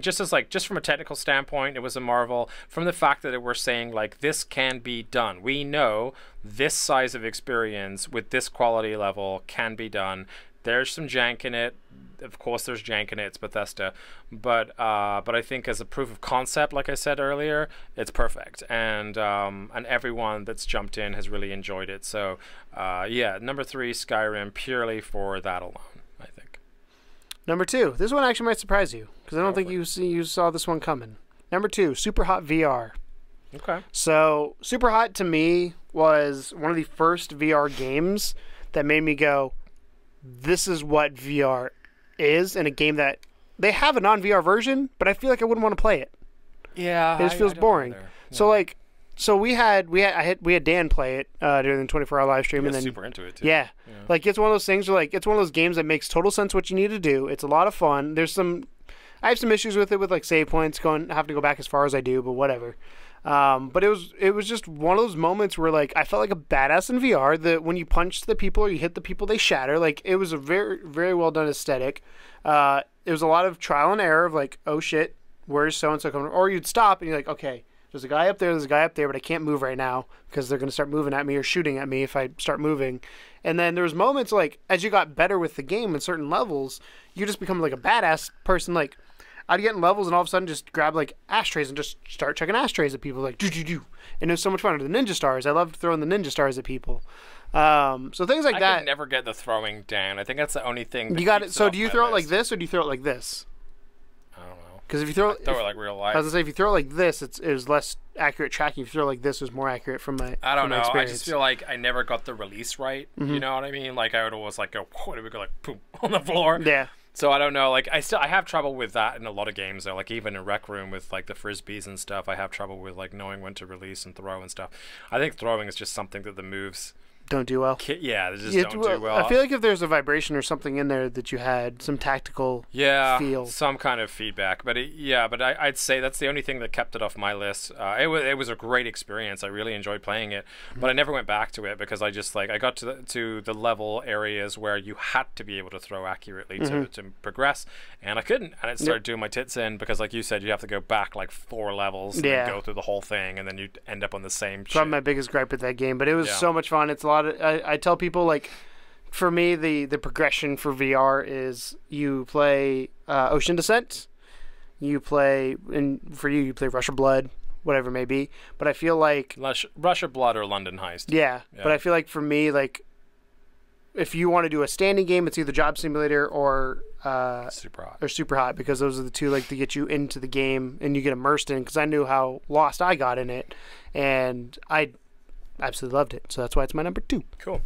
just from a technical standpoint, it was a marvel. From the fact that we're saying like this can be done, we know this size of experience with this quality level can be done. There's some jank in it. Of course, there's jank in it. It's Bethesda, but I think as a proof of concept, like I said earlier, it's perfect, and everyone that's jumped in has really enjoyed it. So, yeah, number 3, Skyrim, purely for that alone, I think. Number 2, this one actually might surprise you because I don't think you saw this one coming. Number 2, Super Hot VR. Okay. So Super Hot to me was one of the first VR games that made me go, this is what VR is, in a game that they have a non-VR version, but I feel like I wouldn't want to play it. Yeah, it just feels boring. Yeah. So we had Dan play it during the 24-hour live stream, and then super into it too. Yeah, like it's one of those things where like it's one of those games that makes total sense what you need to do. It's a lot of fun. I have some issues with it with like save points, having to go back as far as I do, but whatever. But it was just one of those moments where like I felt like a badass in VR. That when you punch the people or you hit the people, they shatter. Like it was a very, very well done aesthetic. It was a lot of trial and error of like, oh shit, where's so and so coming? Or you'd stop and you're like, okay, there's a guy up there, but I can't move right now because they're gonna start moving at me or shooting at me if I start moving. And then there was moments like as you got better with the game in certain levels, you just become like a badass person. Like I'd get in levels and all of a sudden just grab like ashtrays and just start chucking ashtrays at people like do. And it was so much fun. The ninja stars. I loved throwing the ninja stars at people. So things like that. I could never get the throwing down. I think that's the only thing. You got it. So do you throw it like this or do you throw it like this? I don't know. Because if you throw it like real life. I was gonna say if you throw it like this, it was less accurate tracking. If you throw it like this, it was more accurate from my. I don't know. Experience. I just feel like I never got the release right. Mm-hmm. You know what I mean? Like I would always like go, what do we go like boom on the floor? Yeah. So I don't know, like I have trouble with that in a lot of games though. Like even in Rec Room with like the frisbees and stuff, I have trouble with like knowing when to release and throw and stuff. I think throwing is just something that the moves don't do well. Yeah, they just don't do well. I feel like if there's a vibration or something in there that you had some tactical feel, some kind of feedback. But I'd say that's the only thing that kept it off my list. It was a great experience. I really enjoyed playing it, but I never went back to it because I just like I got to the level areas where you had to be able to throw accurately to progress, and I couldn't, and it started doing my tits in because like you said, you have to go back like 4 levels and then go through the whole thing, and then you end up on the same. Probably my biggest gripe with that game, but it was so much fun. It's a lot. I tell people like, for me the progression for VR is you play Ocean Descent, you play Rush of Blood, whatever it may be. But I feel like Rush of Blood or London Heist. Yeah, but I feel like for me like if you want to do a standing game, it's either Job Simulator or Super Hot, because those are the two like to get you into the game and you get immersed in. Because I knew how lost I got in it, and I absolutely loved it. So that's why it's my number 2. Cool.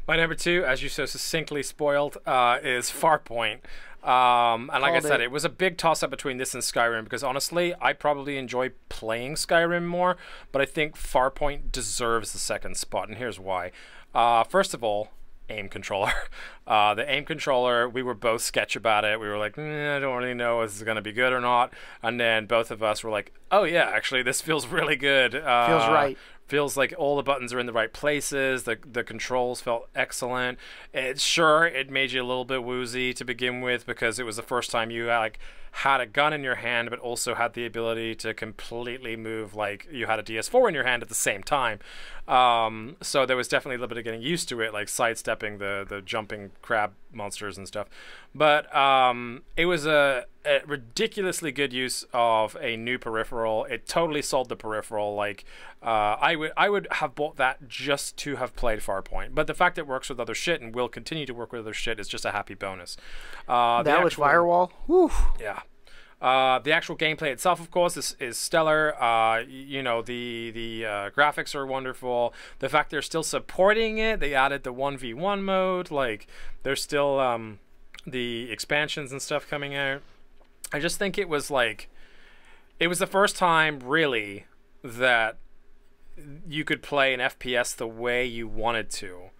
My number 2, as you so succinctly spoiled, is Farpoint. And like I said, it was a big toss-up between this and Skyrim, because honestly, I probably enjoy playing Skyrim more, but I think Farpoint deserves the second spot, and here's why. First of all, aim controller. The aim controller, we were both sketch about it. We were like, I don't really know if this is going to be good or not. And then both of us were like, oh yeah, actually, this feels really good. Feels right. Feels like all the buttons are in the right places. The controls felt excellent. It made you a little bit woozy to begin with, because it was the first time you had a gun in your hand, but also had the ability to completely move like you had a DS4 in your hand at the same time. So there was definitely a little bit of getting used to it, like sidestepping the jumping crab monsters and stuff. But it was a ridiculously good use of a new peripheral. It totally sold the peripheral. Like I would have bought that just to have played Farpoint. But the fact that it works with other shit and will continue to work with other shit is just a happy bonus. That with Firewall, whew. Yeah. The actual gameplay itself, of course, is stellar. You know, the graphics are wonderful. The fact they're still supporting it, they added the 1v1 mode. Like, there's still the expansions and stuff coming out. I just think it was the first time, really, that you could play an FPS the way you wanted to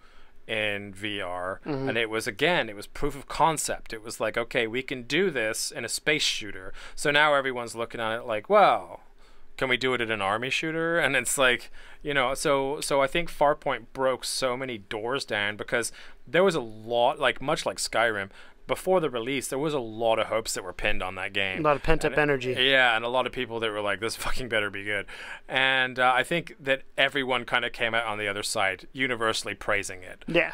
in VR. And it was proof of concept. It was like, okay, we can do this in a space shooter. So now everyone's looking at it like, well, can we do it in an army shooter? And it's like, you know, so I think Farpoint broke so many doors down, because there was a lot, like much like Skyrim, before the release, there was a lot of hopes that were pinned on that game. A lot of pent-up energy. Yeah, and a lot of people that were like, this fucking better be good. And I think that everyone kind of came out on the other side, universally praising it. Yeah.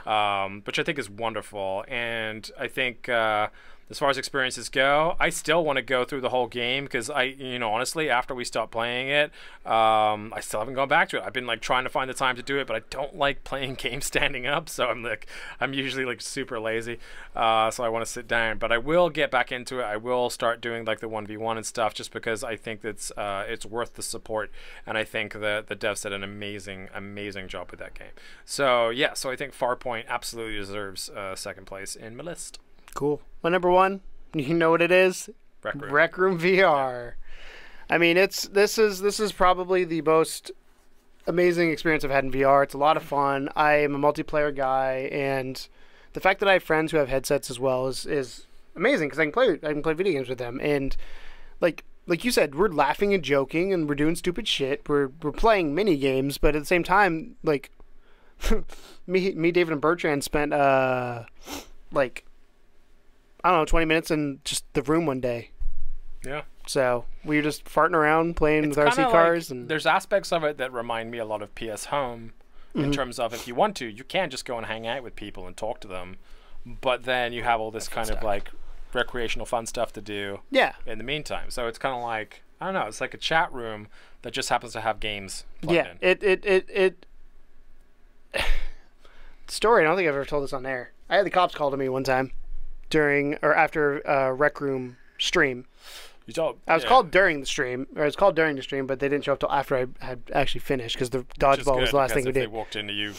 Which I think is wonderful. And I think as far as experiences go, I still want to go through the whole game, because honestly, after we stopped playing it, I still haven't gone back to it. I've been like trying to find the time to do it, but I don't like playing games standing up, so I'm usually like super lazy, so I want to sit down. But I will get back into it. I will start doing like the 1v1 and stuff, just because I think that's it's worth the support, and I think that the devs did an amazing job with that game. So yeah, so I think Farpoint absolutely deserves second place in my list. Cool. My number 1, you know what it is? Rec Room VR. I mean, this is probably the most amazing experience I've had in VR. It's a lot of fun. I am a multiplayer guy, and the fact that I have friends who have headsets as well is amazing, because I can play video games with them. And like you said, we're laughing and joking, and we're doing stupid shit. We're playing mini games, but at the same time, like me, David, and Bertrand spent I don't know, 20 minutes in just the room one day. Yeah. So we were just farting around, playing with RC cars. And there's aspects of it that remind me a lot of PS Home, in terms of, if you want to, you can just go and hang out with people and talk to them. But then you have all this kind of like recreational fun stuff to do in the meantime. So it's kind of like, I don't know, it's like a chat room that just happens to have games plugged in. It story, I don't think I've ever told this on air. I had the cops call to me one time during or after a Rec Room stream. I was called during the stream, but they didn't show up till after I had actually finished, because the dodgeball was the last thing we did. If they walked into you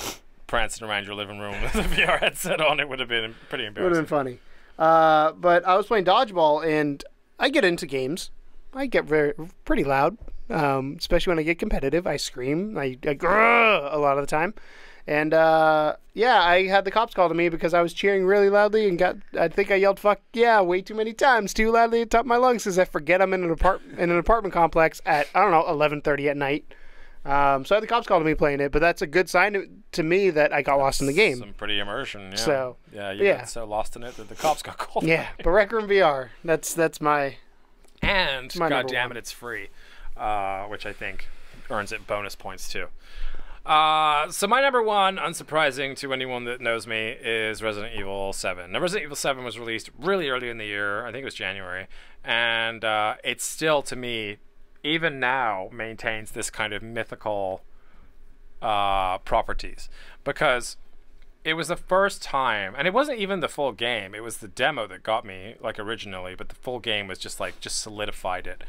prancing around your living room with a VR headset on, it would have been pretty embarrassing. It would have been funny. But I was playing dodgeball, and I get into games. I get pretty loud, especially when I get competitive. I scream. I grrr a lot of the time. And, I had the cops call to me because I was cheering really loudly, and I think I yelled "fuck yeah" way too many times, too loudly at the top of my lungs, because I forget I'm in an apartment complex at, I don't know, 11:30 at night. So I had the cops call to me playing it, but that's a good sign to me that I got lost in the game. Some pretty immersion, yeah. So, you got so lost in it that the cops got called. Yeah, but Rec Room VR, that's my... And, goddammit, it's free, which I think earns it bonus points, too. So my number 1, unsurprising to anyone that knows me, is Resident Evil 7. Now, Resident Evil 7 was released really early in the year. I think it was January. And it still, to me, even now, maintains this kind of mythical properties. Because it was the first time, and it wasn't even the full game. It was the demo that got me, like, originally, but the full game was just solidified it.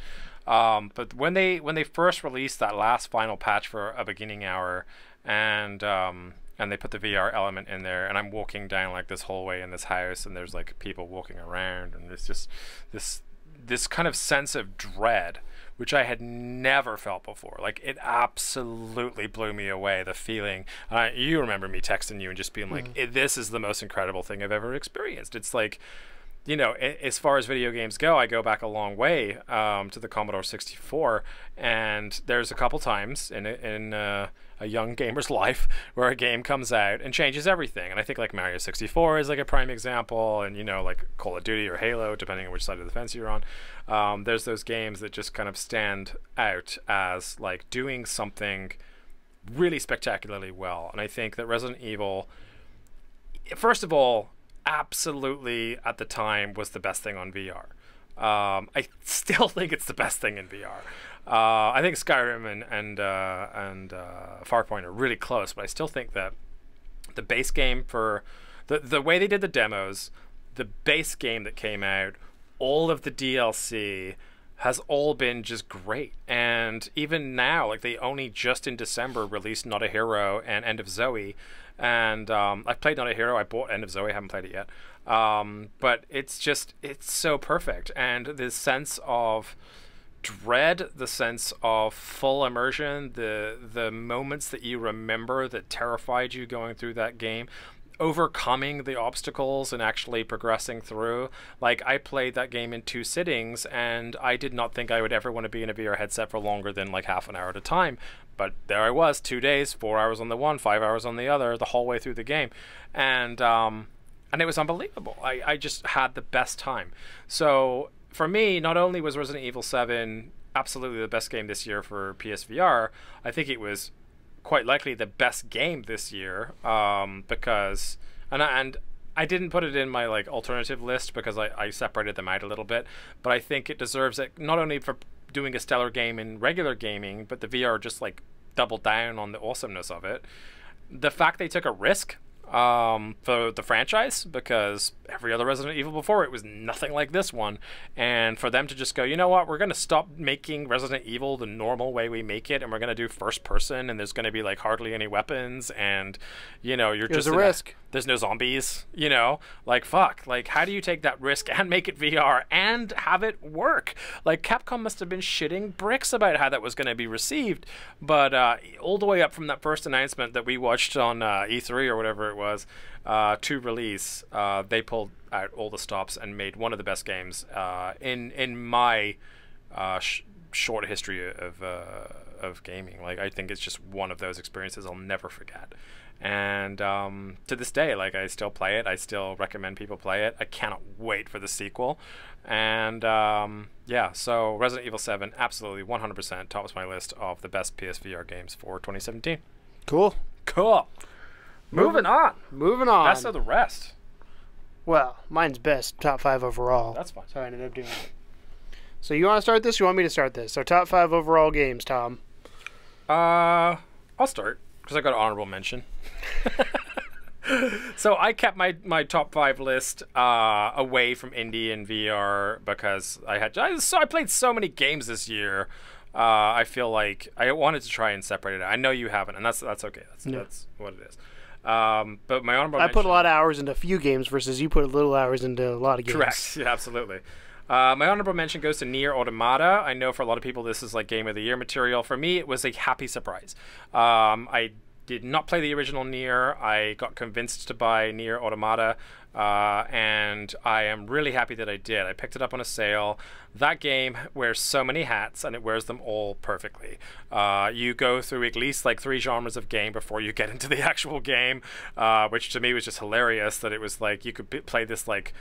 But when they first released that last final patch for a beginning hour, and they put the VR element in there, and I'm walking down like this hallway in this house, and there's like people walking around, and it's just this kind of sense of dread, which I had never felt before. Like, it absolutely blew me away, the feeling. You remember me texting you and just being like, this is the most incredible thing I've ever experienced. It's like, you know, as far as video games go, I go back a long way to the Commodore 64, and there's a couple times in a young gamer's life where a game comes out and changes everything. And I think like Mario 64 is like a prime example, and, you know, like Call of Duty or Halo, depending on which side of the fence you're on. There's those games that just kind of stand out as like doing something really spectacularly well. And I think that Resident Evil, first of all, absolutely at the time was the best thing on VR. I still think it's the best thing in VR. I think Skyrim and Farpoint are really close, but I still think that the base game, for the way they did the demos, the base game that came out, all of the DLC has all been just great. And even now, like, they only just in December released Not a Hero and End of Zoe. And I've played Not a Hero. I bought End of Zoe. I haven't played it yet. But it's so perfect. And the sense of dread, the sense of full immersion, the moments that you remember that terrified you going through that game, overcoming the obstacles and actually progressing through. Like, I played that game in 2 sittings, and I did not think I would ever want to be in a VR headset for longer than like half an hour at a time. But there I was, 2 days, 4 hours on the one, 5 hours on the other, the whole way through the game. And it was unbelievable. I just had the best time. So for me, not only was Resident Evil 7 absolutely the best game this year for PSVR, I think it was quite likely the best game this year, because and I didn't put it in my like alternative list because I separated them out a little bit, but I think it deserves it not only for doing a stellar game in regular gaming, but the VR just like doubled down on the awesomeness of it. The fact they took a risk for the franchise, because every other Resident Evil before it was nothing like this one, and for them to just go, you know what, we're going to stop making Resident Evil the normal way we make it, and we're going to do first person, and there's going to be like hardly any weapons, and, you know, you're just a risk. There's no zombies, you know, like, fuck, like, how do you take that risk and make it VR and have it work? Like, Capcom must have been shitting bricks about how that was going to be received, but all the way up from that first announcement that we watched on E3 or whatever it was, to release, they pulled out all the stops and made one of the best games in my short history of gaming. Like, I think it's just one of those experiences I'll never forget. And to this day, like, I still play it. I still recommend people play it. I cannot wait for the sequel. And yeah, so Resident Evil 7 absolutely 100% tops my list of the best PSVR games for 2017. Cool. Moving on. Best of the rest. Well, mine's best. Top 5 overall. That's fine. So I ended up doing it. So you want to start this? Or you want me to start this? So top 5 overall games, Tom. I'll start because I got an honorable mention. So I kept my top 5 list away from indie and VR because I played so many games this year. I feel like I wanted to try and separate it. I know you haven't, and that's okay. That's what it is. But my honorable mention, I put a lot of hours into a few games versus you put a little hours into a lot of games. Correct. Yeah, absolutely. My honorable mention goes to Nier Automata. I know for a lot of people this is like Game of the Year material. For me, it was a happy surprise. I did not play the original Nier. I got convinced to buy Nier Automata, and I am really happy that I did. I picked it up on a sale. That game wears so many hats, and it wears them all perfectly. You go through at least like 3 genres of game before you get into the actual game, which to me was just hilarious, that it was like you could play this like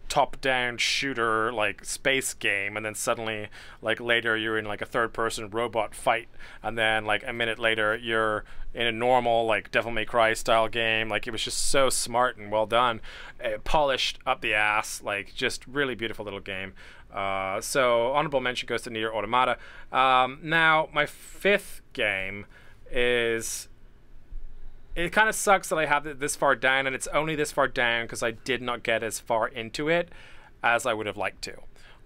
top-down shooter like space game, and then suddenly like later you're in like a third-person robot fight, and then like a minute later you're in a normal like Devil May Cry style game. Like, it was just so smart and well done, polished up the ass, like just really beautiful little game. So honorable mention goes to Nier Automata. Now my 5th game is it kind of sucks that I have it this far down, and it's only this far down because I did not get as far into it as I would have liked to.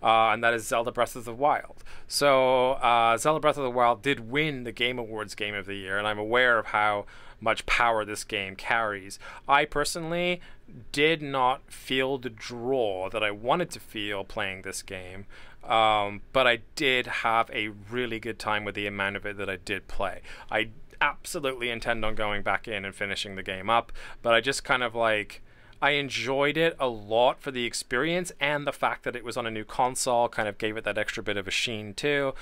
And that is Zelda Breath of the Wild. So Zelda Breath of the Wild did win the Game Awards Game of the Year, and I'm aware of how much power this game carries. I personally did not feel the draw that I wanted to feel playing this game, but I did have a really good time with the amount of it that I did play. I absolutely intend on going back in and finishing the game up, but I just kind of like... I enjoyed it a lot for the experience, and the fact that it was on a new console kind of gave it that extra bit of a sheen too.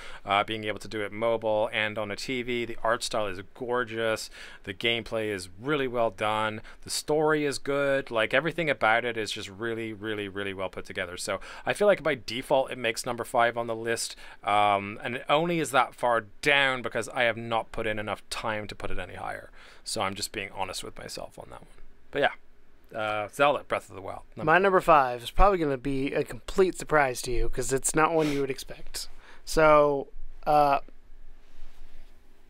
Being able to do it mobile and on a TV. The art style is gorgeous. The gameplay is really well done. The story is good. Like, everything about it is just really, really, really well put together. So I feel like by default it makes number 5 on the list, and it only is that far down because I have not put in enough time to put it any higher. So I'm just being honest with myself on that one. But yeah. Zelda Breath of the Wild. My number 5 is probably going to be a complete surprise to you because it's not one you would expect. So,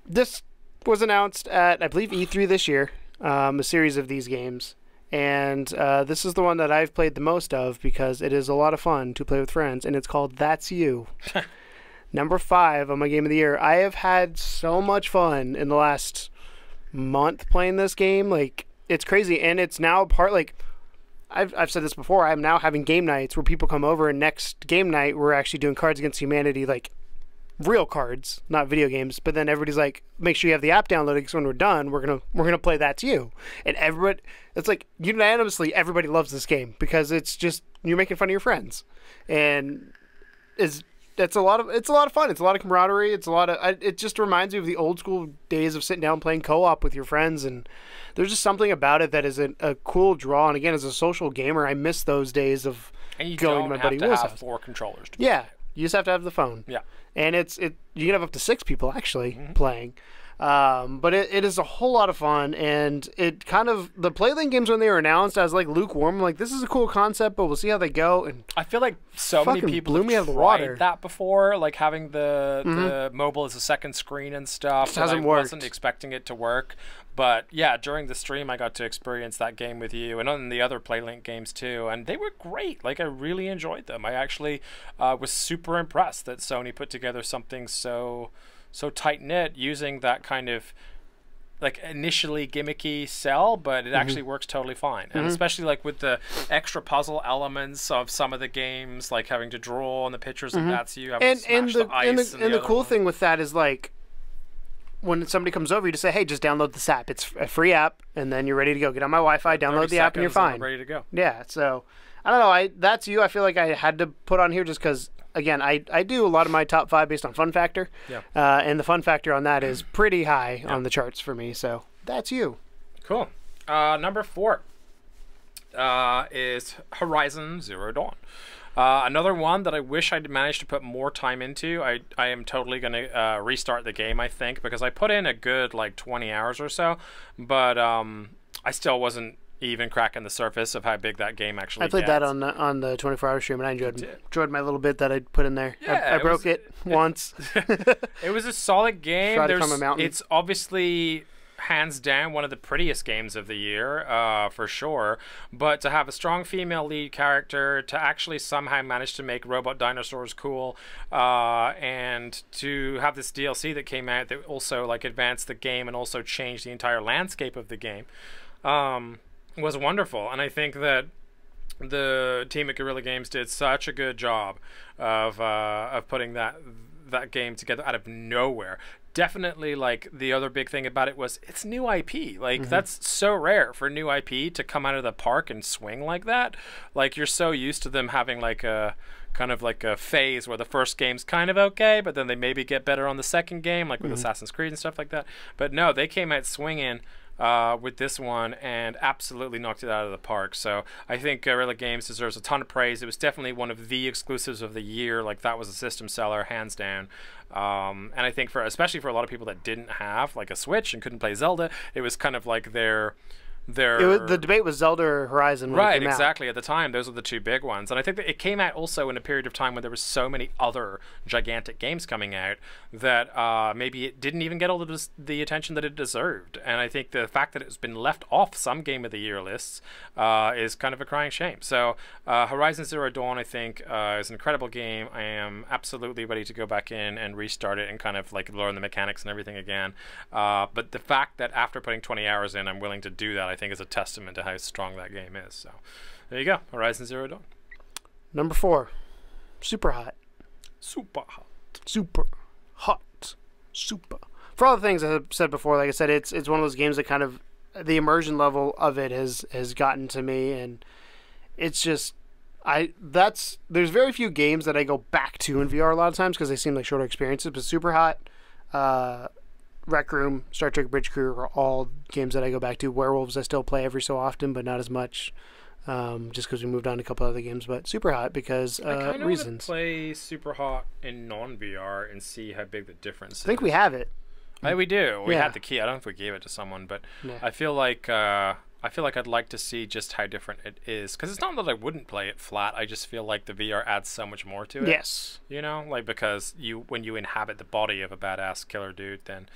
this was announced at, I believe, E3 this year, a series of these games. And this is the one that I've played the most of because it is a lot of fun to play with friends, and it's called That's You. Number 5 on my Game of the Year. I have had so much fun in the last month playing this game. Like, it's crazy, and it's now part, like, I've said this before, I'm now having game nights where people come over, and next game night we're actually doing Cards Against Humanity, like, real cards, not video games, but then everybody's like, make sure you have the app downloaded because when we're done, we're gonna play That's You. And everybody, it's like, unanimously, everybody loves this game because it's just, you're making fun of your friends. And it's a lot of fun. It's a lot of camaraderie. It's a lot of. It just reminds me of the old school days of sitting down playing co-op with your friends, and there's just something about it that is a cool draw. And again, as a social gamer, I miss those days of going to my buddy Will's house. And you don't have to have 4 controllers. Yeah, you just have to have the phone. Yeah, and you can have up to 6 people actually playing. But it is a whole lot of fun, and it kind of, the Playland games when they were announced, I was like lukewarm. I'm like, this is a cool concept, but we'll see how they go. And I feel like so many people blew me out have of the water. tried that before, like having the mobile as a second screen and stuff. It hasn't I worked. wasn't expecting it to work, but yeah, during the stream I got to experience that game with you, and on the other Playlink games too, and they were great. Like, I really enjoyed them. I actually was super impressed that Sony put together something so tight-knit, using that kind of like initially gimmicky sell, but it actually works totally fine. And especially like with the extra puzzle elements of some of the games, like having to draw on the pictures of That's You, having to smash the ice, and the cool thing with that is, like, when somebody comes over, you just say, hey, just download this app. It's a free app, and then you're ready to go. Get on my Wi-Fi, download the app, and you're fine. And ready to go. Yeah, so I don't know. That's You, I feel like I had to put on here just because, again, I do a lot of my top 5 based on fun factor. Yeah. And the fun factor on that is pretty high on the charts for me. So That's You. Cool. Number 4 is Horizon Zero Dawn. Another one that I wish I'd managed to put more time into. I am totally going to restart the game, I think, because I put in a good, like, 20 hours or so, but I still wasn't even cracking the surface of how big that game actually I played gets. that on the 24-hour stream, and I enjoyed my little bit that I put in there. Yeah, I broke it once. It was a solid game. Tried to climb a mountain. It's obviously hands down one of the prettiest games of the year, for sure. But to have a strong female lead character, to actually somehow manage to make robot dinosaurs cool, and to have this DLC that came out that also like advanced the game and also changed the entire landscape of the game, was wonderful. And I think that the team at Guerrilla Games did such a good job of putting that game together out of nowhere. Definitely, like, the other big thing about it was it's new IP. Like, that's so rare for new IP to come out of the park and swing like that. Like, you're so used to them having like a kind of like a phase where the first game's kind of okay, but then they maybe get better on the second game, like with Assassin's Creed and stuff like that. But no, they came out swinging with this one and absolutely knocked it out of the park. So I think Guerrilla Games deserves a ton of praise. It was definitely one of the exclusives of the year. Like, that was a system seller, hands down. And I think especially for a lot of people that didn't have like a Switch and couldn't play Zelda, it was kind of like their The debate was Zelda or Horizon when it Right, came out. exactly. At the time, those were the two big ones. And I think that it came out also in a period of time when there were so many other gigantic games coming out that maybe it didn't even get all the attention that it deserved. And I think the fact that it's been left off some Game of the Year lists is kind of a crying shame. So Horizon Zero Dawn, I think, is an incredible game. I am absolutely ready to go back in and restart it and kind of like learn the mechanics and everything again. But the fact that after putting 20 hours in, I'm willing to do that, I think is a testament to how strong that game is. So there you go, Horizon Zero Dawn. Number 4, Super Hot. Super hot. Super hot. Super. For all the things I said before, like I said, it's one of those games that kind of the immersion level of it has gotten to me, and it's just there's very few games that I go back to in VR a lot of times because they seem like shorter experiences. But Super Hot, Rec Room, Star Trek Bridge Crew are all games that I go back to. Werewolves I still play every so often, but not as much, just because we moved on to a couple other games. But Super Hot because I kind of reasons. want to play Super Hot in non-VR and see how big the difference is. I think we have it. We do. We Yeah. had the key. I don't know if we gave it to someone, but Yeah. I feel like I'd like to see just how different it is. Because it's not that I wouldn't play it flat. I just feel like the VR adds so much more to it. Yes. You know, like because when you inhabit the body of a badass killer dude, then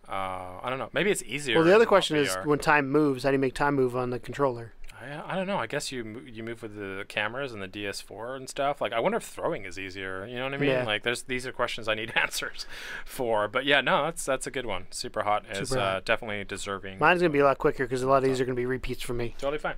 I don't know. Maybe it's easier. Well, the other in question is VR. when time moves, how do you make time move on the controller? I don't know. I guess you move with the cameras and the DS4 and stuff. Like, I wonder if throwing is easier. You know what I mean? Yeah. Like, these are questions I need answers for. But yeah, no, that's a good one. Super Hot is Super Hot. definitely deserving. Mine's gonna be a lot quicker because a lot of these are gonna be repeats for me. Totally fine.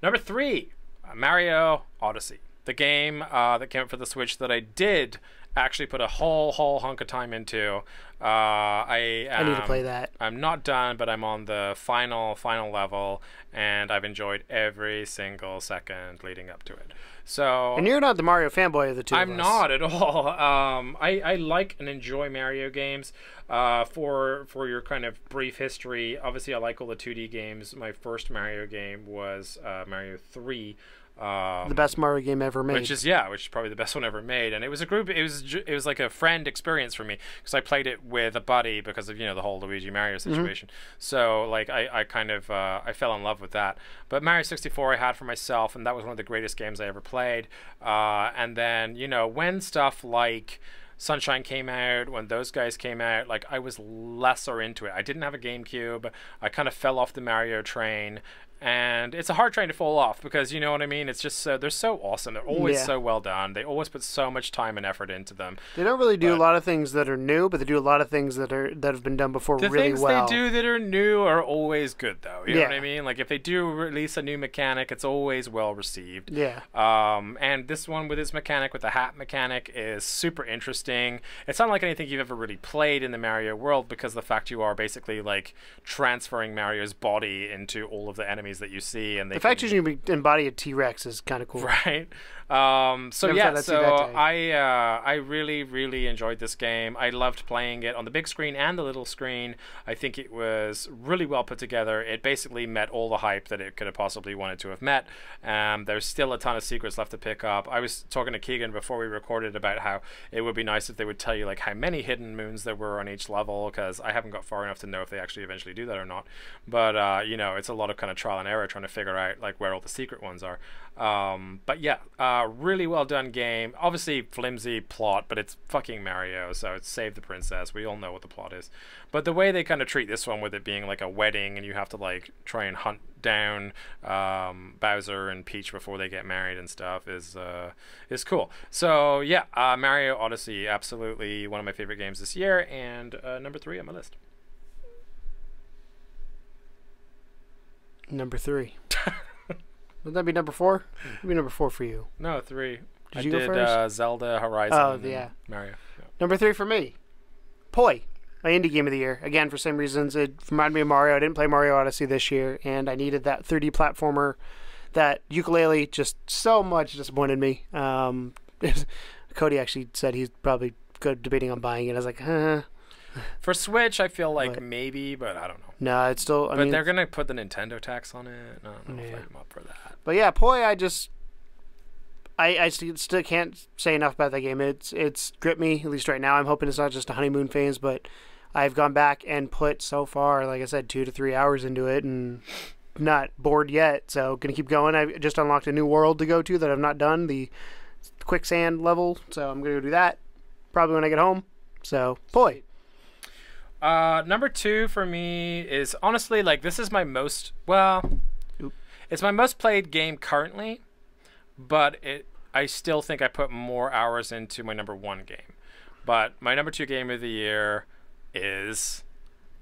Number 3, Mario Odyssey, the game that came out for the Switch that I did actually put a whole hunk of time into. I need to play that. I'm not done, but I'm on the final level, and I've enjoyed every single second leading up to it. So, And you're not the Mario fanboy of the two of us. I'm not at all. I like and enjoy Mario games. For your kind of brief history, obviously I like all the 2D games. My first Mario game was Mario 3. The best Mario game ever made. Which is probably the best one ever made, and it was a group. It was like a friend experience for me because I played it with a buddy because of the whole Luigi Mario situation. So like I kind of I fell in love with that. But Mario 64 I had for myself, and that was one of the greatest games I ever played. And then when stuff like Sunshine came out, when those guys came out, like I was lesser into it. I didn't have a GameCube. I kind of fell off the Mario train. And it's a hard train to fall off because you know what I mean. It's just they're so awesome. They're always so well done. They always put so much time and effort into them. They don't really do a lot of things that are new, but they do a lot of things that have been done before really well. The things they do that are new are always good, though. You know what I mean? Like if they do release a new mechanic, it's always well received. Yeah. And this one with its mechanic, with the hat mechanic, is super interesting. It's not like anything you've ever really played in the Mario world because the fact you are basically like transferring Mario's body into all of the enemies that you see, and the fact that you embody a T-Rex is kind of cool, right? So I really enjoyed this game. I loved playing it on the big screen and the little screen. I think it was really well put together. It basically met all the hype that it could have possibly wanted to have met. There's still a ton of secrets left to pick up. I was talking to Keegan before we recorded about how it would be nice if they would tell you like how many hidden moons there were on each level, because I haven't got far enough to know if they actually eventually do that or not. But it's a lot of kind of trial and error trying to figure out like where all the secret ones are. But yeah, really well done game. Obviously flimsy plot, but it's fucking Mario, so it's Save the Princess. We all know what the plot is. But the way they kind of treat this one, with it being like a wedding and you have to like try and hunt down Bowser and Peach before they get married and stuff, is cool. So yeah, Mario Odyssey, absolutely one of my favorite games this year, and number 3 on my list. Number 3. Would that be number 4? It'd be number 4 for you. No, 3. Did you go first? Zelda, Horizon, yeah. Mario. Yeah. Number 3 for me. Poi, my indie game of the year. Again, for same reasons. It reminded me of Mario. I didn't play Mario Odyssey this year, and I needed that 3D platformer. That ukulele just so much disappointed me. Cody actually said he's probably good debating on buying it. I was like, For Switch, I feel like maybe, but I don't know. No, it's still. I mean, they're gonna put the Nintendo tax on it. I don't know if I'm up for that. But yeah, Poi, I still can't say enough about that game. It's gripped me, at least right now. I'm hoping it's not just a honeymoon phase, but I've gone back and put so far, like I said, 2 to 3 hours into it, and not bored yet. So gonna keep going. I just unlocked a new world to go to that I've not done, the quicksand level. So I'm gonna go do that probably when I get home. So boy. Number 2 for me is honestly like this is my most it's my most played game currently, but I still think I put more hours into my number 1 game. But my number 2 game of the year is,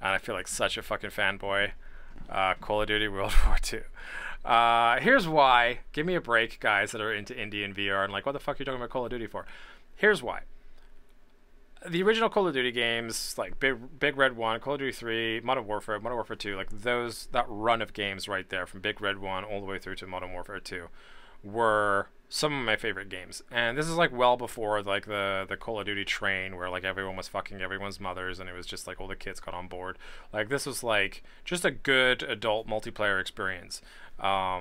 and I feel like such a fucking fanboy, Call of Duty World War II. Here's why. Give me a break, guys that are into indie and VR and like, what the fuck are you talking about Call of Duty for? Here's why. The original Call of Duty games, like Big Red 1, Call of Duty 3, Modern Warfare 2, like that run of games right there from Big Red 1 all the way through to Modern Warfare 2 were some of my favorite games. And this is like well before like the Call of Duty train where like everyone was fucking everyone's mothers and it was just like all the kids got on board. Like this was like just a good adult multiplayer experience. A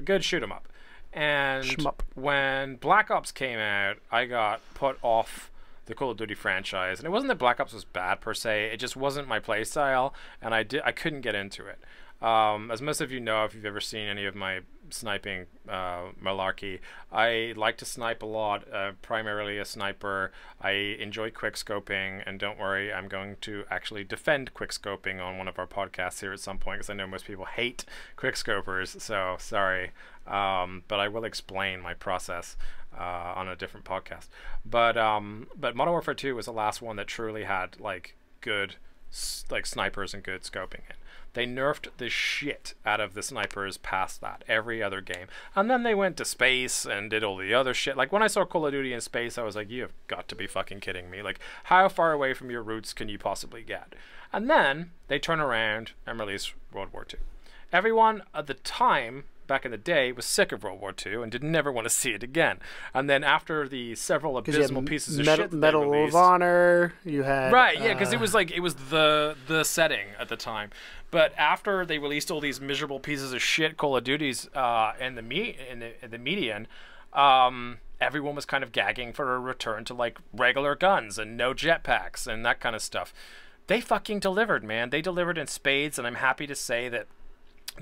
good shoot 'em up. And when Black Ops came out, I got put off the Call of Duty franchise, and it wasn't that Black Ops was bad per se, it just wasn't my play style, and I couldn't get into it. As most of you know, if you've ever seen any of my sniping malarkey, I like to snipe a lot, primarily a sniper. I enjoy quickscoping, and don't worry, I'm going to actually defend quickscoping on one of our podcasts here at some point, because I know most people hate quickscopers, so sorry. But I will explain my process on a different podcast. But Modern Warfare 2 was the last one that truly had like good like snipers and good scoping in. They nerfed the shit out of the snipers past that every other game, and then they went to space and did all the other shit. Like when I saw Call of Duty in space, I was like, you have got to be fucking kidding me. Like how far away from your roots can you possibly get? And then they turn around and release World War II. Everyone at the time back in the day was sick of World War II and did never want to see it again. And then after the several abysmal pieces of shit that Medal they released, of Honor, you had because it was the setting at the time. But after they released all these miserable pieces of shit Call of Duties in the median, everyone was kind of gagging for a return to like regular guns and no jetpacks and that kind of stuff. They fucking delivered, man. They delivered in spades, and I'm happy to say that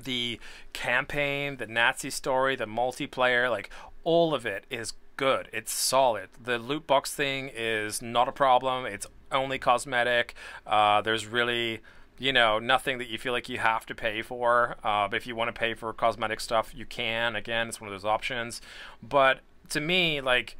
the campaign, the Nazi story, the multiplayer, like all of it is good. It's solid. The loot box thing is not a problem. It's only cosmetic. There's really, nothing that you feel like you have to pay for. But if you want to pay for cosmetic stuff, you can. Again, it's one of those options. But to me, like,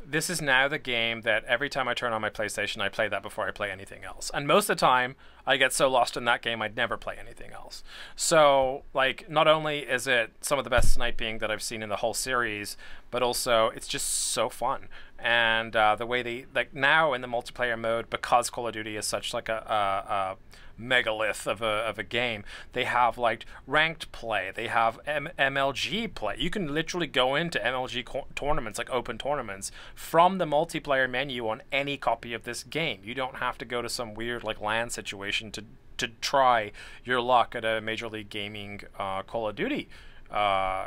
this is now the game that every time I turn on my PlayStation, I play that before I play anything else. And most of the time, I get so lost in that game, I'd never play anything else. So, like, not only is it some of the best sniping that I've seen in the whole series, but also it's just so fun. And the way they, like, now in the multiplayer mode, because Call of Duty is such like a megalith of a game, they have like ranked play, they have MLG play. You can literally go into MLG tournaments, like open tournaments, from the multiplayer menu on any copy of this game. You don't have to go to some weird like LAN situation to try your luck at a Major League Gaming Call of Duty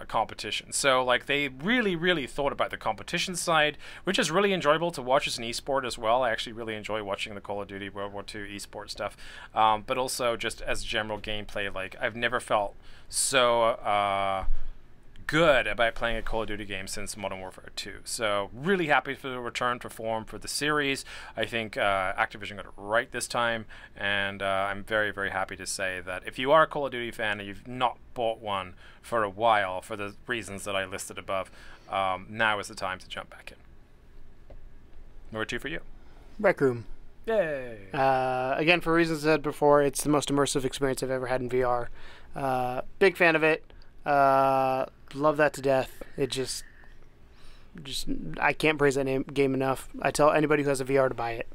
competition. So like they really thought about the competition side, which is really enjoyable to watch as an esport as well. I actually really enjoy watching the Call of Duty World War II esport stuff, but also just as general gameplay. Like I've never felt so good about playing a Call of Duty game since Modern Warfare 2. So really happy for the return to form for the series. I think Activision got it right this time, and I'm very happy to say that if you are a Call of Duty fan and you've not bought one for a while for the reasons that I listed above, now is the time to jump back in. Number 2 for you. Rec Room. Yay! Again, for reasons I said before, it's the most immersive experience I've ever had in VR. Big fan of it. Love that to death. It just I can't praise that game enough. I tell anybody who has a VR to buy it.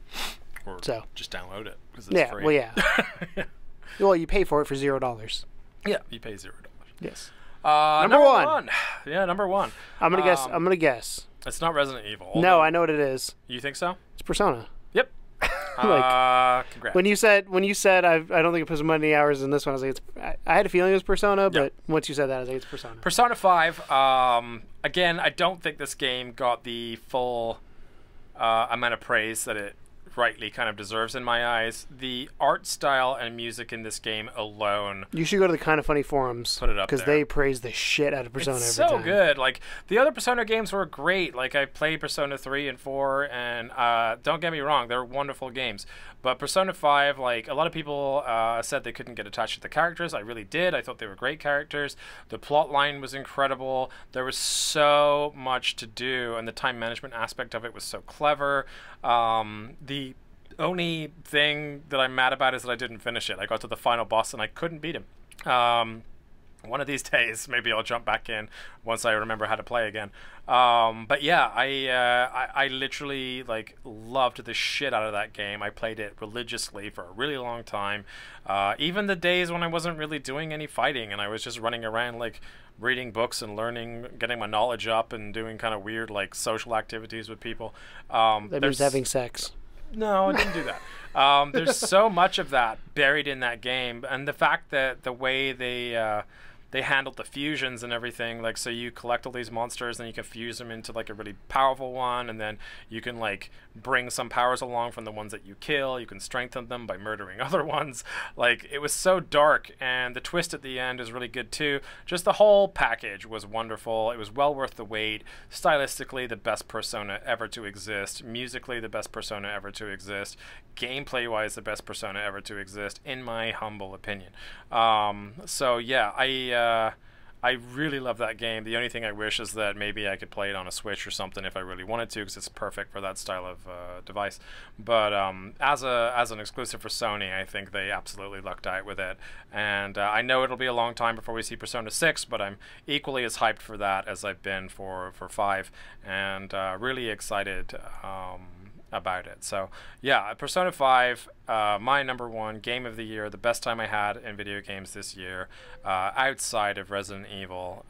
Or so just download it because it's free. Well, yeah. Well, you pay for it for $0. Yeah, you pay $0. Yes. Number one. Yeah, number 1. I'm gonna guess. It's not Resident Evil. No, I know what it is. You think so? It's Persona. Yep. Congrats. When you said I don't think it puts many hours in this one, I was like, I had a feeling it was Persona, but once you said that, I was like, it's Persona. Persona 5. Again, I don't think this game got the full amount of praise that it rightly kind of deserves in my eyes. The art style and music in this game alone. You should go to the Kind of Funny forums. Put it up because they praise the shit out of Persona it's every so time. good. Like the other Persona games were great. Like I played Persona 3 and 4, and don't get me wrong, they're wonderful games. But Persona 5, like a lot of people said they couldn't get attached to the characters. I really did. I thought they were great characters. The plot line was incredible. There was so much to do, and the time management aspect of it was so clever. The only thing that I'm mad about is that I didn't finish it. I got to the final boss and I couldn't beat him. One of these days, maybe I'll jump back in once I remember how to play again. But yeah, I literally like loved the shit out of that game. I played it religiously for a really long time. Even the days when I wasn't really doing any fighting and I was just running around like reading books and learning, getting my knowledge up and doing kind of weird like social activities with people. That means having sex. No, I didn't do that. There's so much of that buried in that game, and the fact that the way they handled the fusions and everything, like so you collect all these monsters and you can fuse them into like a really powerful one, and then you can like bring some powers along from the ones that you kill. You can strengthen them by murdering other ones. Like it was so dark, and the twist at the end is really good too. Just the whole package was wonderful. It was well worth the wait. Stylistically, the best Persona ever to exist. Musically, the best Persona ever to exist. Gameplay-wise, the best Persona ever to exist, in my humble opinion. So yeah, I really love that game. The only thing I wish is that maybe I could play it on a Switch or something if I really wanted to, because it's perfect for that style of device. But as an exclusive for Sony, I think they absolutely lucked out with it. And I know it'll be a long time before we see Persona 6, but I'm equally as hyped for that as I've been for 5, and really excited about it. So yeah, Persona 5, my number one game of the year, the best time I had in video games this year, outside of Resident Evil,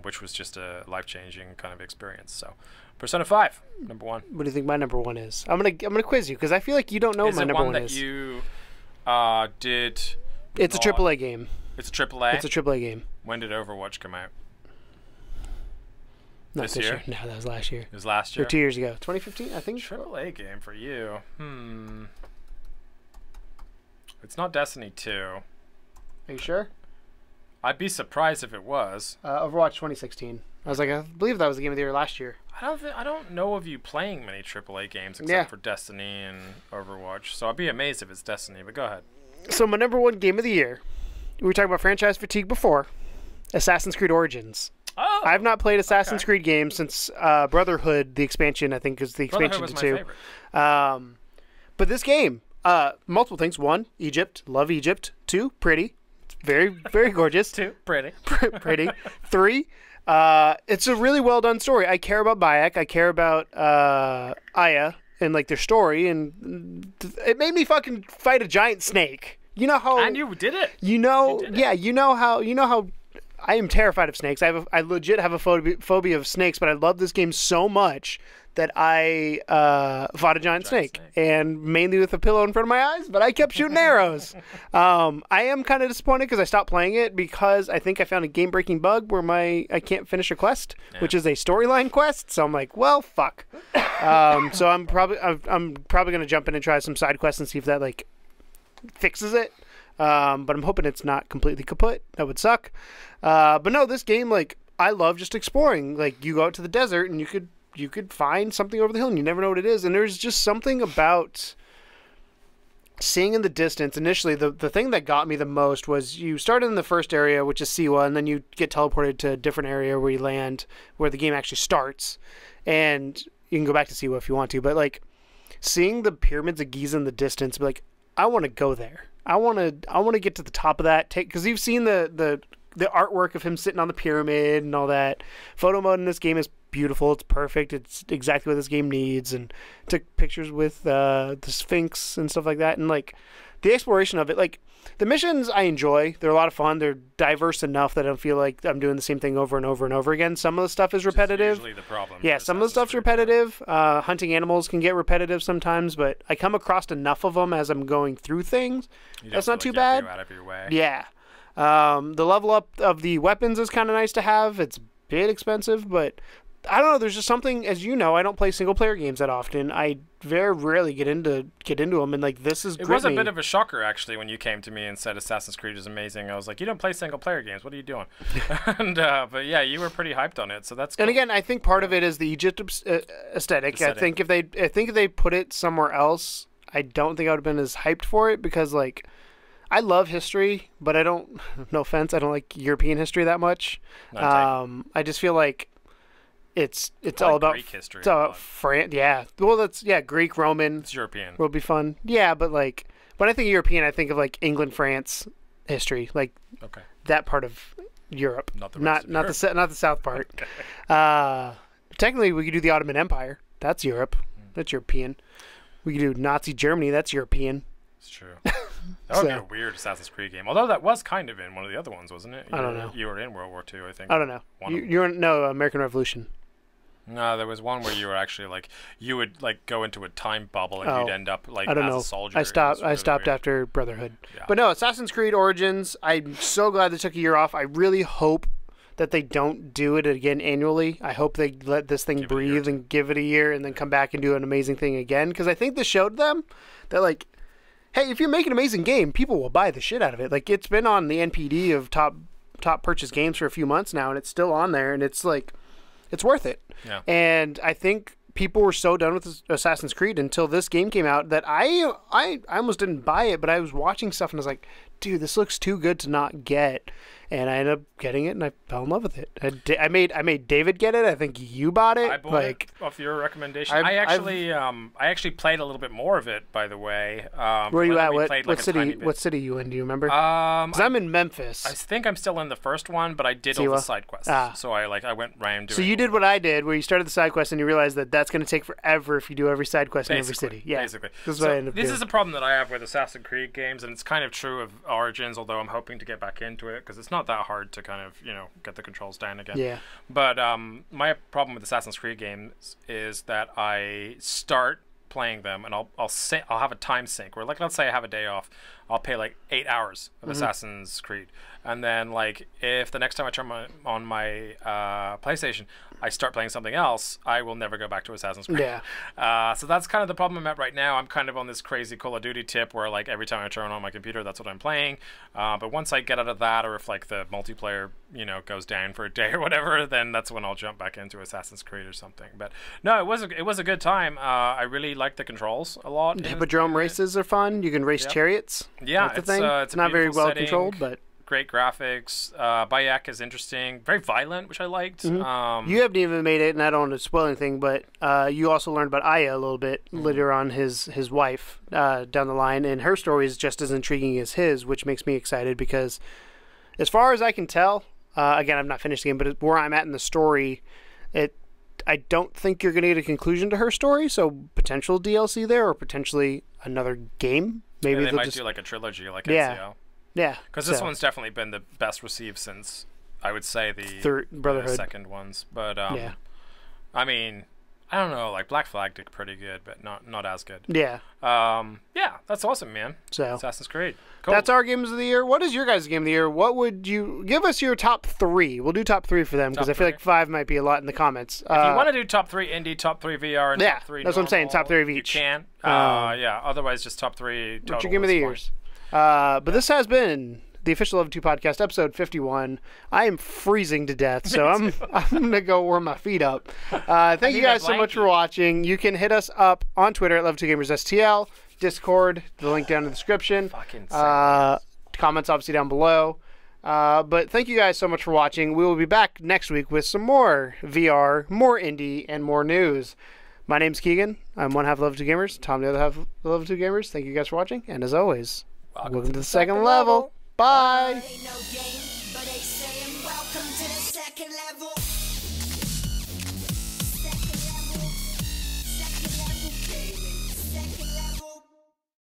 which was just a life-changing kind of experience. So Persona 5, number one. What do you think my number one is? I'm gonna quiz you because I feel like you don't know what my number one is. Is it one that you did? It's a AAA game. It's a AAA? It's a AAA game. When did Overwatch come out? Not this year? No, that was last year. It was last year? Or 2 years ago. 2015, I think. AAA game for you. It's not Destiny 2. Are you sure? I'd be surprised if it was. Overwatch 2016. I was like, I believe that was the game of the year last year. I don't know of you playing many AAA games except for Destiny and Overwatch. So I'd be amazed if it's Destiny, but go ahead. So my number one game of the year, we were talking about franchise fatigue before, Assassin's Creed Origins. Oh, I've not played Assassin's Creed games since Brotherhood, the expansion, I think, is the expansion to 2. Brotherhood was my favorite. But this game, multiple things. 1, Egypt. Love Egypt. 2, pretty. It's very, very gorgeous. 2, pretty. Pretty. 3, it's a really well done story. I care about Bayek. I care about Aya and like their story, and it made me fucking fight a giant snake. You know how? And you did it. You know, you know how. I am terrified of snakes. I legit have a phobia of snakes, but I love this game so much that I fought a giant snake, and mainly with a pillow in front of my eyes, but I kept shooting arrows. I am kind of disappointed because I stopped playing it because I think I found a game-breaking bug where I can't finish a quest, which is a storyline quest. So I'm like, well, fuck. So I'm probably going to jump in and try some side quests and see if that like fixes it. But I'm hoping it's not completely kaput. That would suck. But no, this game, like, I love just exploring. Like, you go out to the desert and you could find something over the hill and you never know what it is. And there's just something about seeing in the distance. Initially, the thing that got me the most was you started in the first area, which is Siwa, and then you get teleported to a different area where you land, where the game actually starts. And you can go back to Siwa if you want to. But, like, seeing the pyramids of Giza in the distance, be like, I want to go there. I want to get to the top of that, because you've seen the artwork of him sitting on the pyramid and all that. Photo mode in this game is beautiful. It's perfect. It's exactly what this game needs. And took pictures with the Sphinx and stuff like that. And like the exploration of it, like the missions I enjoy. They're a lot of fun. They're diverse enough that I don't feel like I'm doing the same thing over and over and over again. Some of the stuff is repetitive. Usually the problem. Yeah, some of the stuff's repetitive. Hunting animals can get repetitive sometimes, but I come across enough of them as I'm going through things. That's not too bad. Out of your way. Yeah. The level up of the weapons is kind of nice to have. It's a bit expensive, but I don't know. There's just something, as you know, I don't play single player games that often. I very rarely get into them, and like this is. It was a bit of a shocker actually when you came to me and said Assassin's Creed is amazing. I was like, you don't play single player games. What are you doing? And but yeah, you were pretty hyped on it, so that's. Cool. And again, I think part of it is the Egypt aesthetic. I think if they put it somewhere else, I don't think I would have been as hyped for it because like. I love history, but I don't. No offense, I don't like European history that much. I just feel like it's all about Greek history. It's all about France. Yeah, well, Greek, Roman. It's European. Will be fun. Yeah, but like when I think European, I think of like England, France history, like that part of Europe, not the south part. Okay. Technically, we could do the Ottoman Empire. That's Europe. That's European. We could do Nazi Germany. That's European. It's true. That would be a weird Assassin's Creed game. Although that was kind of in one of the other ones, wasn't it? I don't know. You were in World War II, I think. I don't know. You're no American Revolution. No, there was one where you were actually like you would like go into a time bubble and you'd end up like a soldier. I stopped after Brotherhood. Yeah. But no, Assassin's Creed Origins. I'm so glad they took a year off. I really hope that they don't do it again annually. I hope they let this thing breathe and give it a year and then come back and do an amazing thing again. Because I think this showed them that like. Hey, if you make an amazing game, people will buy the shit out of it. Like it's been on the NPD of top purchase games for a few months now, and it's still on there, and it's like, it's worth it. Yeah. And I think people were so done with Assassin's Creed until this game came out that I almost didn't buy it, but I was watching stuff and I was like, dude, this looks too good to not get. And I ended up getting it, and I fell in love with it. I made David get it. I think you bought it. I bought it off your recommendation. I actually played a little bit more of it, by the way. Where are you at? What city are you in? Do you remember? Because I'm in Memphis. I think I'm still in the first one, but I did all the side quests. So I went around doing. So you did what I did, where you started the side quest and you realized that that's going to take forever if you do every side quest in every city. Yeah, basically. This is a problem that I have with Assassin's Creed games, and it's kind of true of Origins. Although I'm hoping to get back into it because it's not that hard to kind of get the controls down again. Yeah. But my problem with Assassin's Creed games is that I start playing them and I'll have a time sink where like let's say I have a day off, I'll pay like 8 hours of Assassin's Creed, and then like if the next time I turn on my PlayStation I start playing something else, I will never go back to Assassin's Creed. Yeah. So that's kind of the problem I'm at right now. I'm kind of on this crazy Call of Duty tip where like every time I turn on my computer, that's what I'm playing. But once I get out of that, or if like the multiplayer, goes down for a day or whatever, then that's when I'll jump back into Assassin's Creed or something. But no, it was a good time. I really like the controls a lot. Hippodrome races are fun. You can race chariots. Yeah, it's not very well controlled, but. Great graphics. Bayek is interesting. Very violent, which I liked. You haven't even made it, and I don't want to spoil anything, but you also learned about Aya a little bit later on, his wife, down the line, and her story is just as intriguing as his, which makes me excited because as far as I can tell, again, I've not finished the game, but where I'm at in the story, I don't think you're going to get a conclusion to her story, so potential DLC there or potentially another game. Maybe they might do like a trilogy like NCO. Yeah, because this one's definitely been the best received since I would say the Brotherhood, second ones. But I mean, I don't know. Like Black Flag did pretty good, but not as good. Yeah. Yeah, that's awesome, man. So Assassin's Creed. Cool. That's our games of the year. What is your guys' game of the year? What would you give us your top 3? We'll do top 3 for them because I feel like 5 might be a lot in the comments. If you want to do top 3 indie, top 3 VR, and top 3 that's what I'm saying. Top 3 of each. You can. Yeah. Otherwise, just top 3. What's your game of the years? But this has been the official Love 2 podcast, episode 51. I am freezing to death, so I'm gonna go warm my feet up. Thank you guys so much for watching. You can hit us up on Twitter at Love2GamersSTL, Discord, the link down in the description. Comments obviously down below. But thank you guys so much for watching. We will be back next week with some more VR, more indie, and more news. My name's Keegan. I'm one half of Love 2 Gamers. Tom, the other half of Love 2 Gamers. Thank you guys for watching, and as always, welcome to the second level. Bye. Ain't no game, but they saying welcome to the second level.